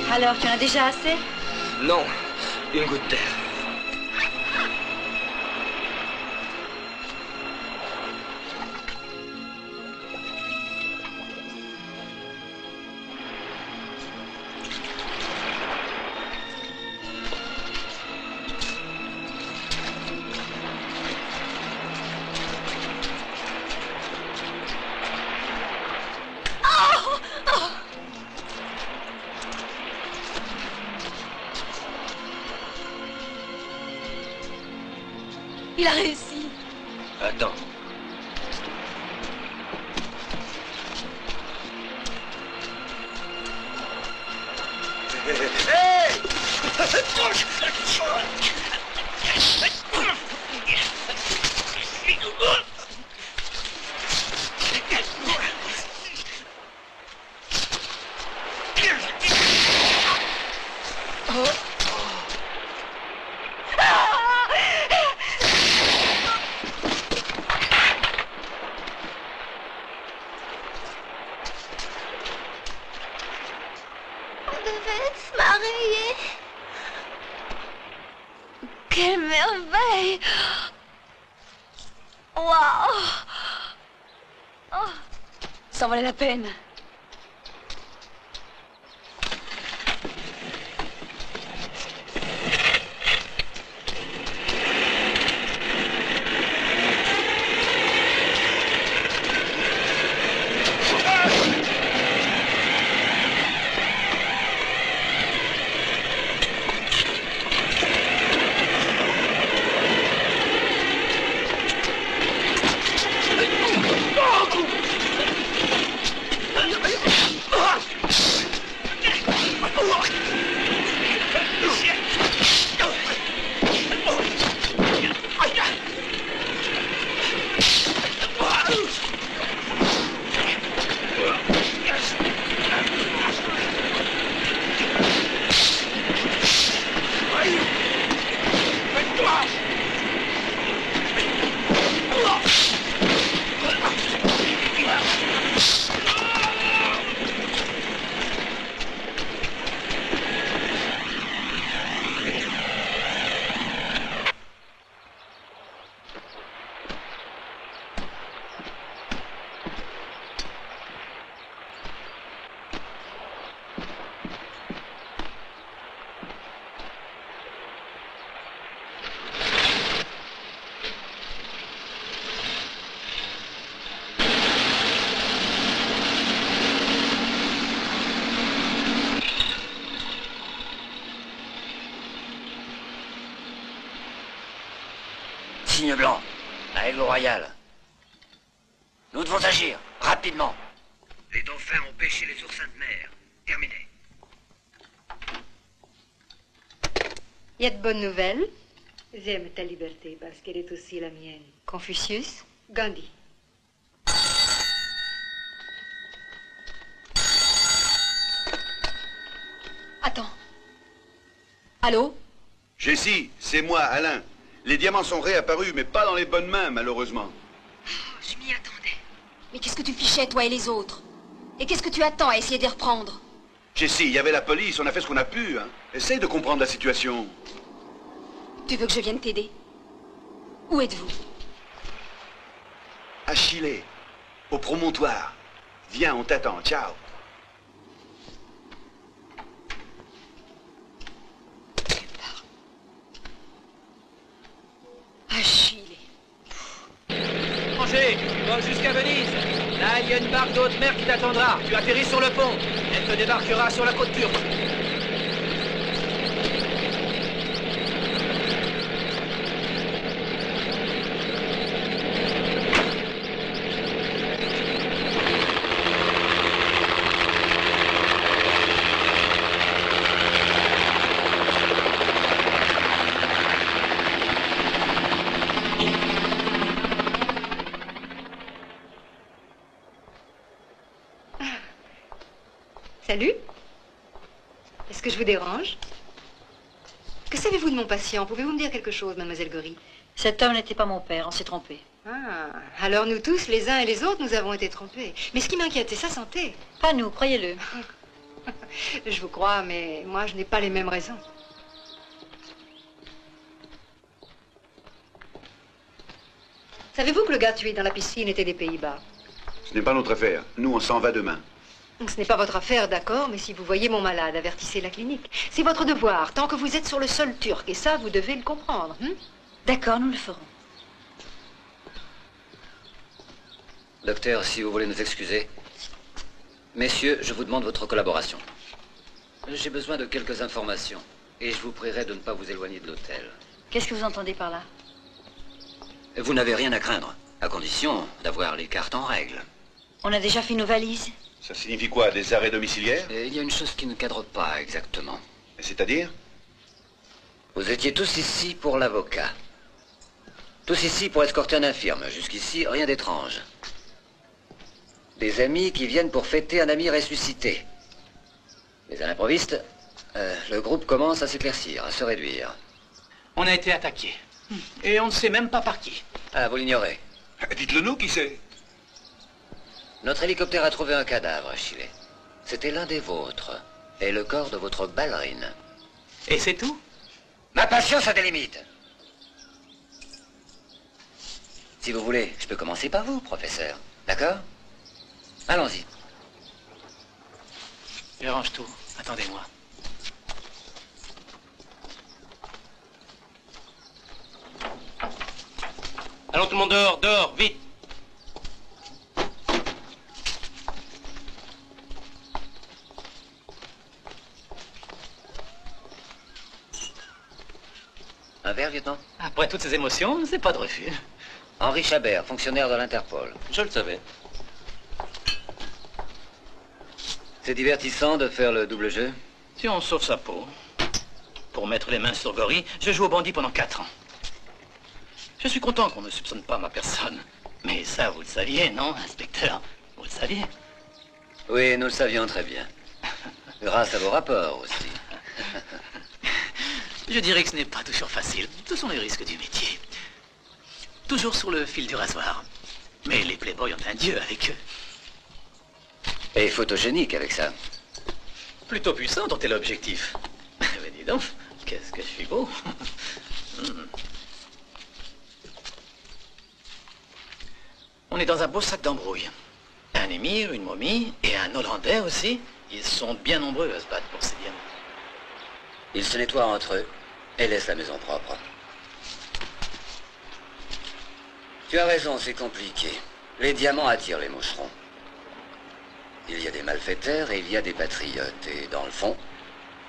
Speaker 2: Alors, tu en as déjà assez?
Speaker 9: Non, une goutte d'air.
Speaker 3: Il a réussi.
Speaker 7: Attends.
Speaker 12: On devait se marier. Quelle merveille! Waouh!
Speaker 3: Ça en valait la peine.
Speaker 8: Signe blanc, à Aigle Royal. Nous devons agir, rapidement.
Speaker 1: Les dauphins ont pêché les oursins de mer. Terminé.
Speaker 6: Il y a de bonnes nouvelles. J'aime ta liberté parce qu'elle est aussi la mienne. Confucius, Gandhi.
Speaker 3: Attends. Allô?
Speaker 5: Jessie, c'est moi, Alain. Les diamants sont réapparus, mais pas dans les bonnes mains, malheureusement.
Speaker 3: Je m'y attendais. Mais qu'est-ce que tu fichais, toi et les autres? Et qu'est-ce que tu attends à essayer de les reprendre?
Speaker 5: Jessie, il y avait la police, on a fait ce qu'on a pu, hein. Essaye de comprendre la situation.
Speaker 3: Tu veux que je vienne t'aider? Où êtes-vous?
Speaker 5: À Chile, au promontoire. Viens, on t'attend, ciao.
Speaker 3: À Chile.
Speaker 4: Angers, tu vas jusqu'à Venise. Là, il y a une barque de haute mer qui t'attendra. Tu atterris sur le pont. Elle te débarquera sur la côte turque.
Speaker 6: Salut. Est-ce que je vous dérange? Que savez-vous de mon patient? Pouvez-vous me dire quelque chose, mademoiselle Gory?
Speaker 2: Cet homme n'était pas mon père, on s'est trompé.
Speaker 6: Ah, alors nous tous, les uns et les autres, nous avons été trompés. Mais ce qui m'inquiète, c'est sa santé.
Speaker 2: Pas nous, croyez-le.
Speaker 6: Je vous crois, mais moi, je n'ai pas les mêmes raisons. Savez-vous que le gars tué dans la piscine était des Pays-Bas?
Speaker 5: Ce n'est pas notre affaire. Nous, on s'en va demain.
Speaker 6: Ce n'est pas votre affaire, d'accord, mais si vous voyez mon malade, avertissez la clinique. C'est votre devoir, tant que vous êtes sur le sol turc, et ça, vous devez le comprendre.
Speaker 2: D'accord, nous le ferons.
Speaker 8: Docteur, si vous voulez nous excuser. Messieurs, je vous demande votre collaboration. J'ai besoin de quelques informations, et je vous prierai de ne pas vous éloigner de l'hôtel.
Speaker 2: Qu'est-ce que vous entendez par là?
Speaker 8: Vous n'avez rien à craindre, à condition d'avoir les cartes en règle.
Speaker 2: On a déjà fait nos valises.
Speaker 5: Ça signifie quoi, des arrêts domiciliaires?
Speaker 8: Et il y a une chose qui ne cadre pas exactement.
Speaker 5: C'est-à-dire?
Speaker 8: Vous étiez tous ici pour l'avocat. Tous ici pour escorter un infirme. Jusqu'ici, rien d'étrange. Des amis qui viennent pour fêter un ami ressuscité. Mais à l'improviste, le groupe commence à s'éclaircir, à se réduire.
Speaker 4: On a été attaqué. Et on ne sait même pas par qui.
Speaker 8: Ah, vous l'ignorez.
Speaker 5: Dites-le nous, qui c'est?
Speaker 8: Notre hélicoptère a trouvé un cadavre à Chile. C'était l'un des vôtres. Et le corps de votre ballerine.
Speaker 4: Et c'est tout?
Speaker 8: Ma patience a des limites. Si vous voulez, je peux commencer par vous, professeur. D'accord? Allons-y.
Speaker 4: Je range tout. Attendez-moi. Allons tout le monde dehors, dehors, vite.
Speaker 8: Un verre, lieutenant?
Speaker 4: Après toutes ces émotions, c'est pas de refus.
Speaker 8: Henri Chabert, fonctionnaire de l'Interpol.
Speaker 4: Je le savais.
Speaker 8: C'est divertissant de faire le double jeu?
Speaker 4: Si on sauve sa peau. Pour mettre les mains sur Gory, je joue au bandit pendant 4 ans. Je suis content qu'on ne soupçonne pas ma personne. Mais ça, vous le saviez, non, inspecteur? Vous le saviez?
Speaker 8: Oui, nous le savions très bien. Grâce à vos rapports aussi.
Speaker 4: Je dirais que ce n'est pas toujours facile. Ce sont les risques du métier. Toujours sur le fil du rasoir. Mais les playboys ont un dieu avec eux.
Speaker 8: Et photogénique avec ça.
Speaker 4: Plutôt puissant dont est l'objectif. Mais dis donc, qu'est-ce que je suis beau. On est dans un beau sac d'embrouille. Un émir, une momie et un Hollandais aussi. Ils sont bien nombreux à se battre pour ces diamants.
Speaker 8: Ils se nettoient entre eux et laissent la maison propre. Tu as raison, c'est compliqué. Les diamants attirent les moucherons. Il y a des malfaiteurs et il y a des patriotes. Et dans le fond,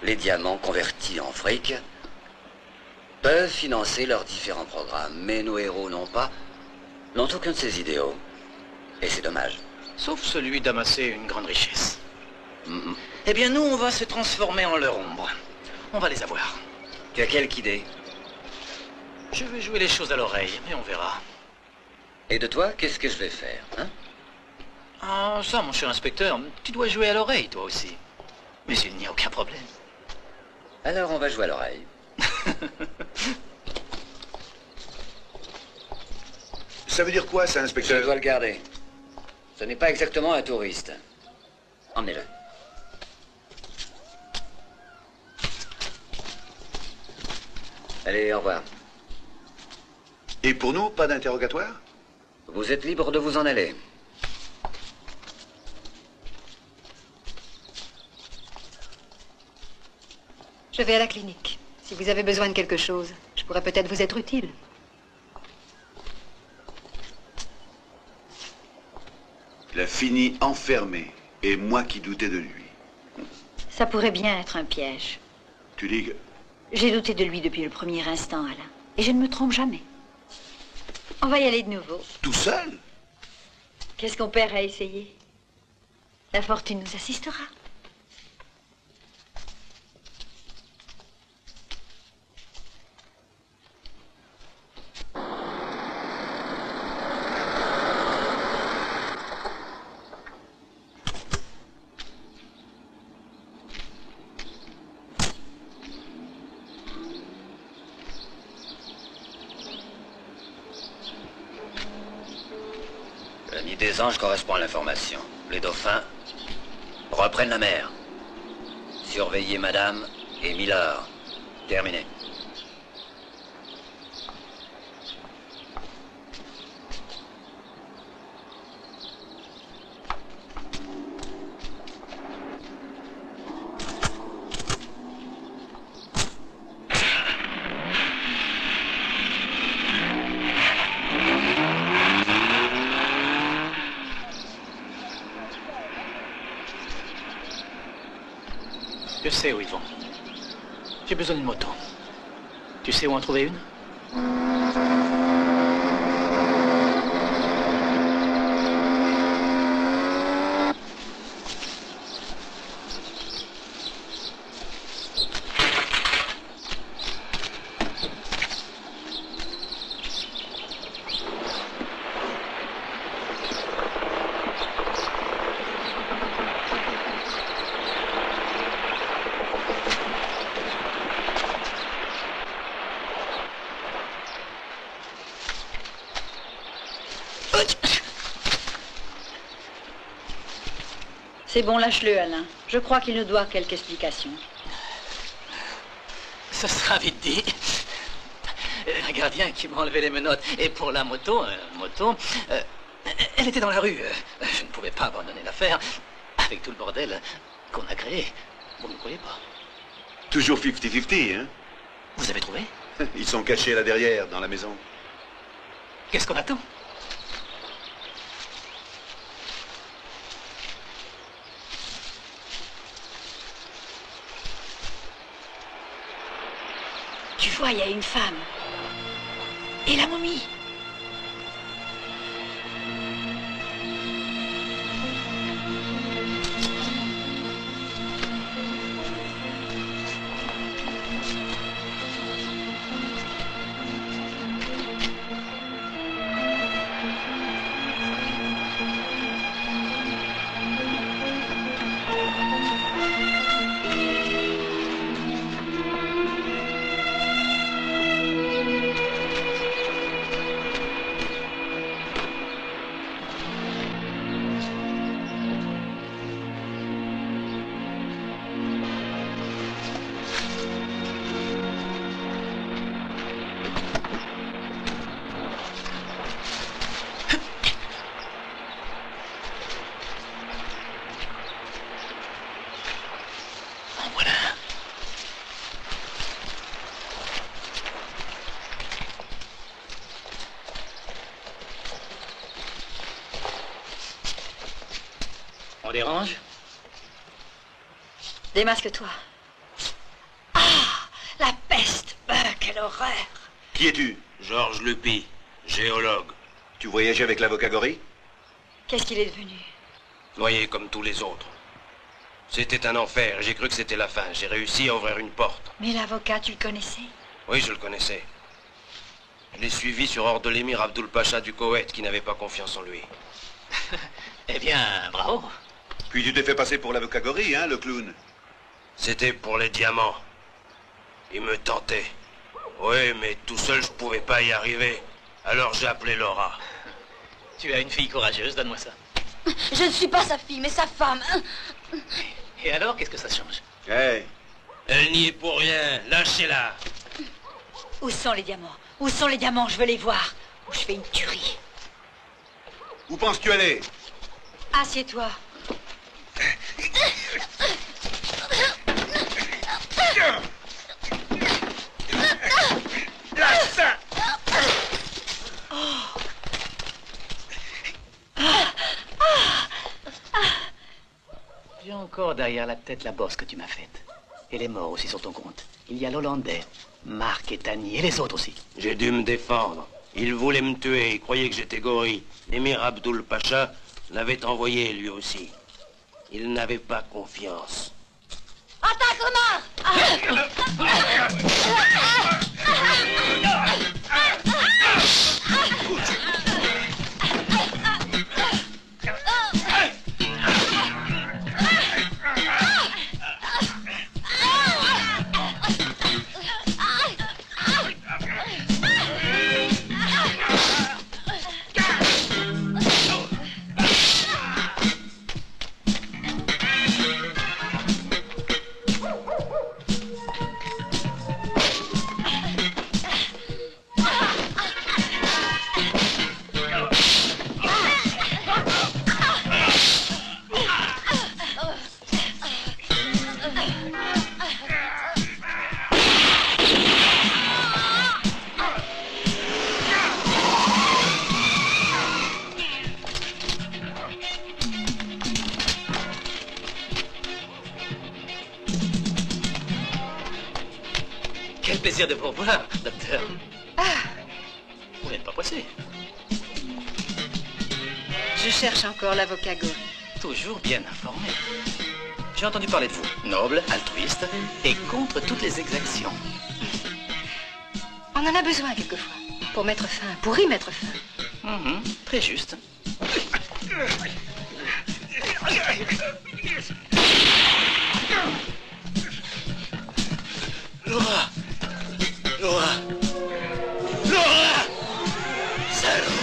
Speaker 8: les diamants convertis en fric peuvent financer leurs différents programmes, mais nos héros n'ont aucun de ces idéaux. Et c'est dommage.
Speaker 4: Sauf celui d'amasser une grande richesse. Eh bien, nous, on va se transformer en leur ombre. On va les avoir.
Speaker 8: Tu as quelque idée?
Speaker 4: Je vais jouer les choses à l'oreille, mais on verra.
Speaker 8: Et de toi, qu'est-ce que je vais faire, hein?
Speaker 4: Ah, ça, mon cher inspecteur, tu dois jouer à l'oreille, toi aussi. Mais il n'y a aucun problème.
Speaker 8: Alors, on va jouer à l'oreille.
Speaker 13: Ça veut dire quoi, ça, inspecteur?
Speaker 8: Je dois le garder. Ce n'est pas exactement un touriste. Emmenez-le. Allez, au revoir.
Speaker 13: Et pour nous, pas d'interrogatoire?
Speaker 8: Vous êtes libre de vous en aller.
Speaker 6: Je vais à la clinique. Si vous avez besoin de quelque chose, je pourrais peut-être vous être utile.
Speaker 13: Il a fini enfermé. Et moi qui doutais de lui.
Speaker 2: Ça pourrait bien être un piège.
Speaker 13: Tu dis que...
Speaker 2: J'ai douté de lui depuis le premier instant, Alain. Et je ne me trompe jamais. On va y aller de nouveau.
Speaker 13: Tout seul?
Speaker 2: Qu'est-ce qu'on perd à essayer? La fortune nous assistera.
Speaker 8: L'ami des anges correspond à l'information. Les dauphins reprennent la mer. Surveillez Madame et Miller. Terminé.
Speaker 4: Je sais où ils vont. J'ai besoin d'une moto. Tu sais où en trouver une?
Speaker 2: C'est bon, lâche-le, Alain. Je crois qu'il nous doit quelques explications.
Speaker 4: Ce sera vite dit. Un gardien qui m'a enlevé les menottes. Et pour la moto, elle était dans la rue. Je ne pouvais pas abandonner l'affaire avec tout le bordel qu'on a créé. Vous ne croyez pas?
Speaker 13: Toujours 50-50, hein?
Speaker 4: Vous avez trouvé?
Speaker 13: Ils sont cachés là derrière, dans la maison.
Speaker 4: Qu'est-ce qu'on attend?
Speaker 2: Tu vois, il y a une femme. Et la momie.
Speaker 4: On dérange?
Speaker 2: Démasque-toi. Ah, la peste, Buck. quelle horreur!
Speaker 5: Qui es-tu?
Speaker 7: Georges Lupy, géologue.
Speaker 5: Tu voyageais avec l'avocat Gory?
Speaker 2: Qu'est-ce qu'il est devenu?
Speaker 7: Noyé comme tous les autres. C'était un enfer, j'ai cru que c'était la fin. J'ai réussi à ouvrir une porte.
Speaker 2: Mais l'avocat, tu le connaissais?
Speaker 7: Oui, je le connaissais. Je l'ai suivi sur ordre de l'émir Abdul Pacha du Koweït, qui n'avait pas confiance en lui.
Speaker 4: Eh bien, bravo.
Speaker 5: Puis tu t'es fait passer pour l'avocat Gory, hein, le clown?
Speaker 7: C'était pour les diamants. Il me tentait. Oui, mais tout seul, je pouvais pas y arriver. Alors j'ai appelé Laura.
Speaker 4: Tu as une fille courageuse, donne-moi ça.
Speaker 3: Je ne suis pas sa fille, mais sa femme.
Speaker 4: Et alors, qu'est-ce que ça change?
Speaker 5: Hey.
Speaker 7: Elle n'y est pour rien. Lâchez-la.
Speaker 2: Où sont les diamants? Où sont les diamants? Je veux les voir. Ou je fais une tuerie.
Speaker 5: Où penses-tu aller?
Speaker 2: Assieds-toi.
Speaker 5: Lâche ça!
Speaker 4: J'ai encore derrière la tête la bosse que tu m'as faite. Et les morts aussi sur ton compte. Il y a l'Hollandais, Marc et Tani, et les autres aussi.
Speaker 7: J'ai dû me défendre. Il voulait me tuer, il croyait que j'étais Gory. L'émir Abdul Pacha l'avait envoyé lui aussi. Il n'avait pas confiance.
Speaker 3: Attaque, Omar!
Speaker 4: Quel plaisir de vous revoir, docteur. Vous n'êtes pas pressé.
Speaker 6: Je cherche encore l'avocat Gory.
Speaker 4: Toujours bien informé. J'ai entendu parler de vous. Noble, altruiste et contre toutes les exactions.
Speaker 6: On en a besoin quelquefois. Pour mettre fin, pour y mettre fin.
Speaker 4: Très juste.
Speaker 7: Laura! Laura! Laura! Salaud!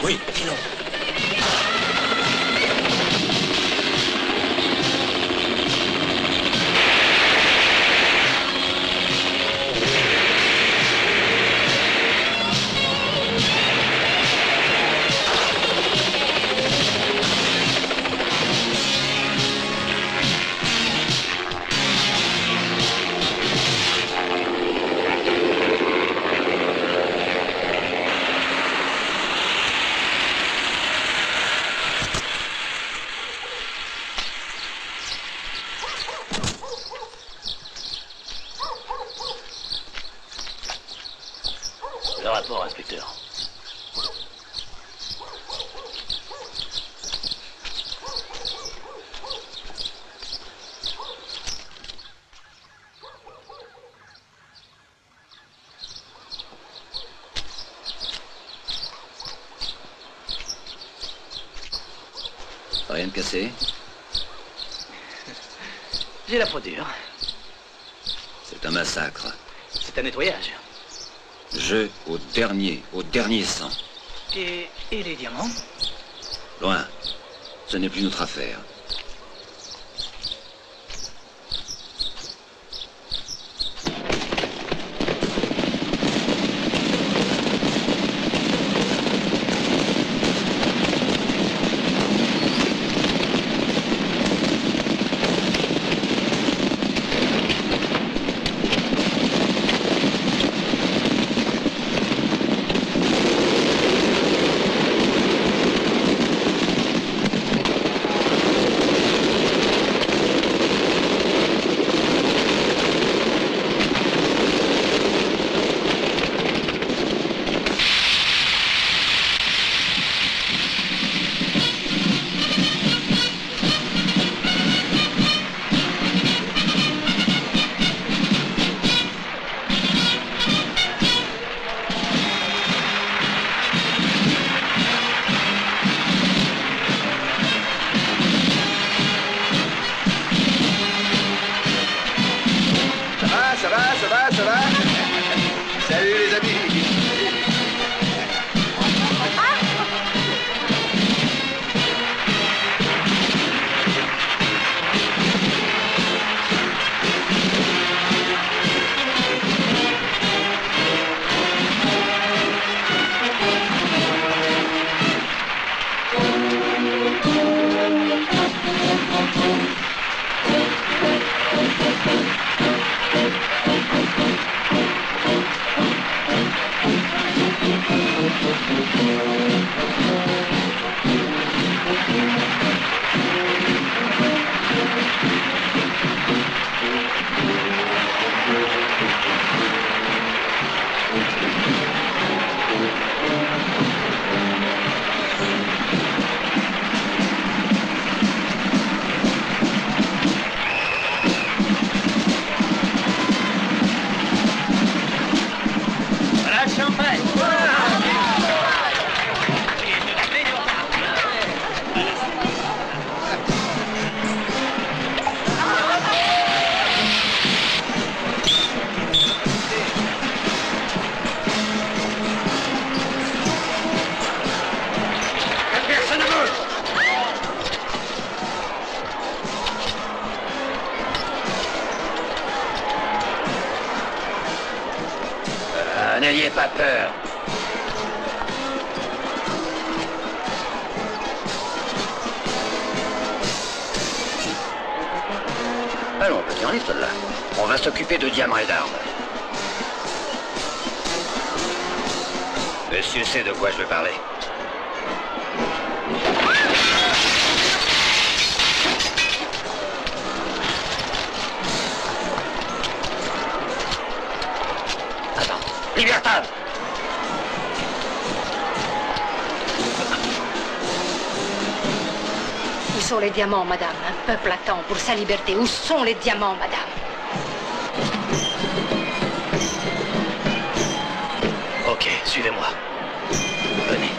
Speaker 9: Oui, filons.
Speaker 7: Le rapport, inspecteur.
Speaker 8: Rien de cassé?
Speaker 7: J'ai la peau dure.
Speaker 8: C'est un massacre.
Speaker 7: C'est un nettoyage.
Speaker 8: Jeu au dernier sang.
Speaker 7: Et les diamants?
Speaker 8: Loin. Ce n'est plus notre affaire.
Speaker 13: Ça va? Salut les amis.
Speaker 7: Voilà le champagne.
Speaker 13: Personne ne bouge.
Speaker 8: N'ayez pas peur. Allons, petit, on est là. On va s'occuper de diamants et d'armes. Monsieur sait de quoi je veux parler. Attends. Libertad!
Speaker 6: Où sont les diamants, madame? Un peuple attend pour sa liberté. Où sont les diamants, madame?
Speaker 7: Ok, suivez-moi. Venez.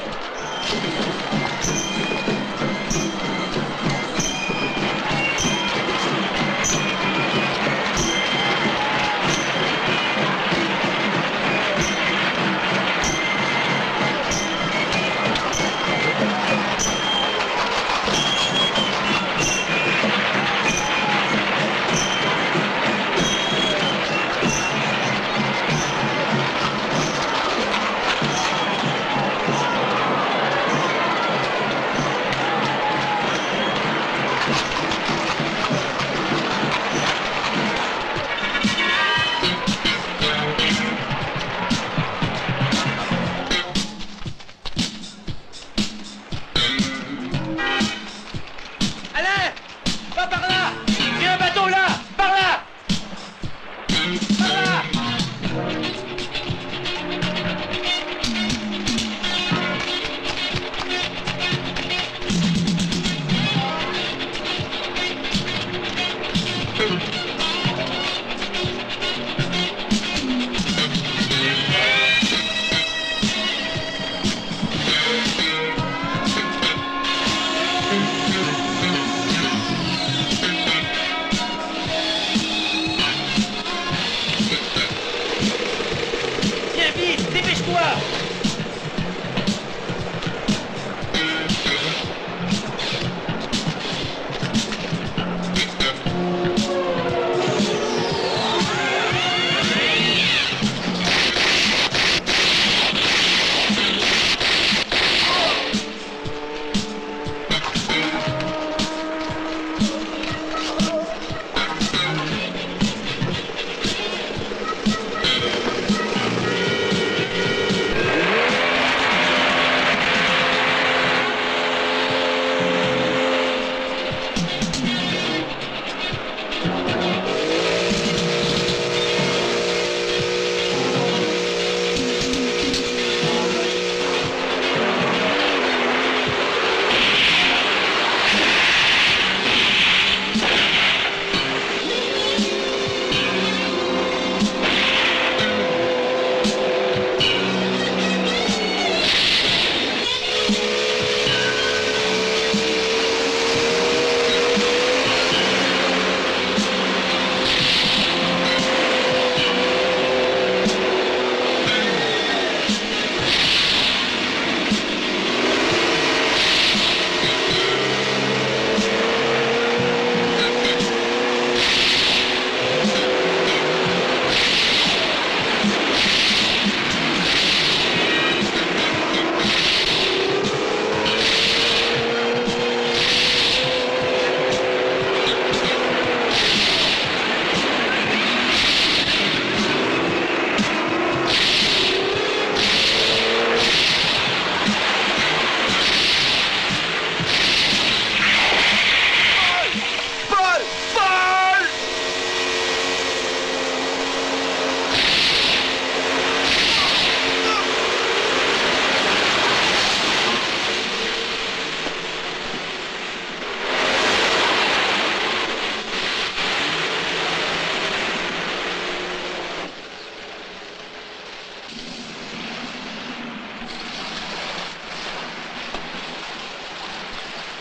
Speaker 4: Viens vite, dépêche-toi!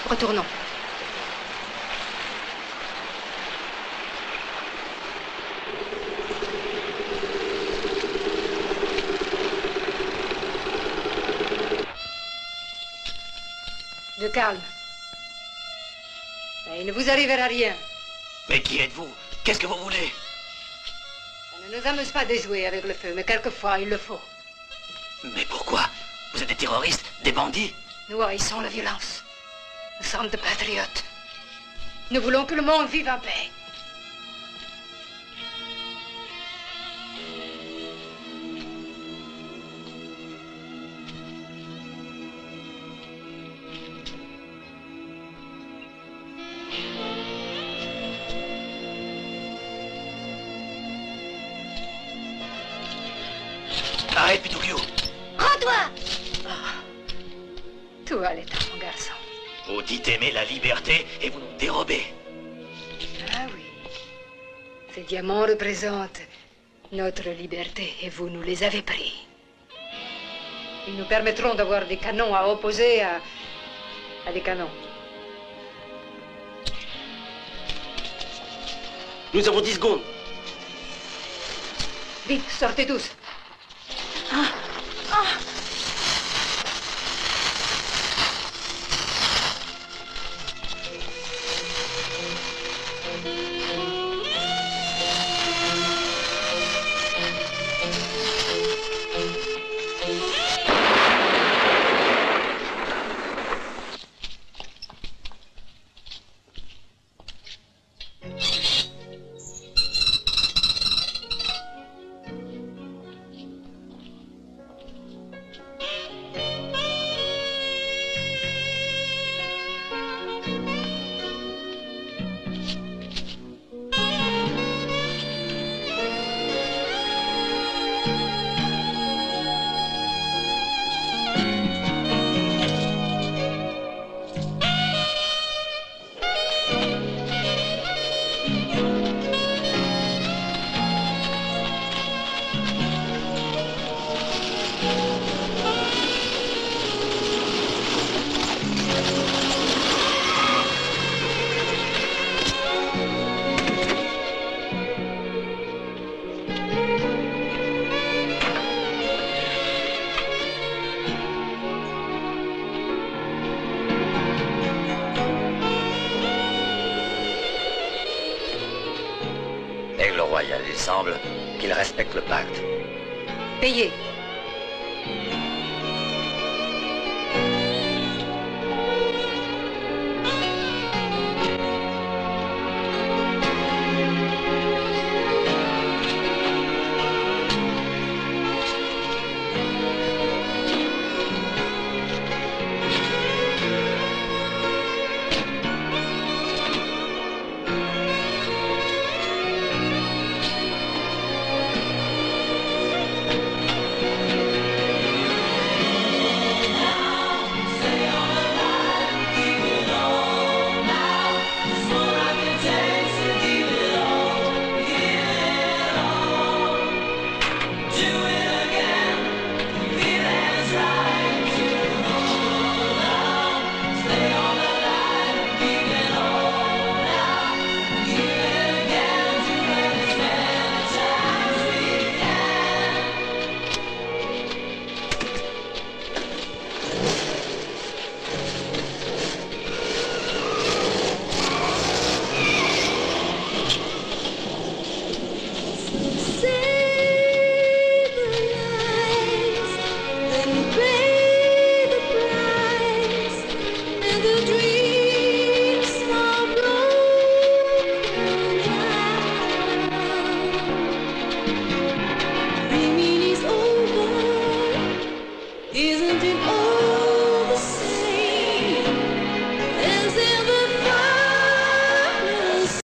Speaker 6: Retournons. De calme. Il ne vous arrivera rien.
Speaker 7: Mais qui êtes-vous? Qu'est-ce que vous voulez?
Speaker 6: Ça ne nous amuse pas de jouer avec le feu, mais quelquefois il le faut.
Speaker 7: Mais pourquoi? Vous êtes des terroristes? Des bandits?
Speaker 6: Nous haïssons la violence. Nous sommes des patriotes. Nous voulons que le monde vive en paix.
Speaker 7: Arrête, Pinocchio!
Speaker 12: Rends-toi!
Speaker 6: Tout va l'état, mon garçon.
Speaker 7: Vous dites aimer la liberté et vous nous dérobez.
Speaker 6: Ah oui. Ces diamants représentent notre liberté et vous nous les avez pris. Ils nous permettront d'avoir des canons à opposer à des canons.
Speaker 7: Nous avons 10 secondes.
Speaker 6: Vite, sortez tous.
Speaker 8: royale. Il semble qu'il respecte le pacte.
Speaker 6: Payez.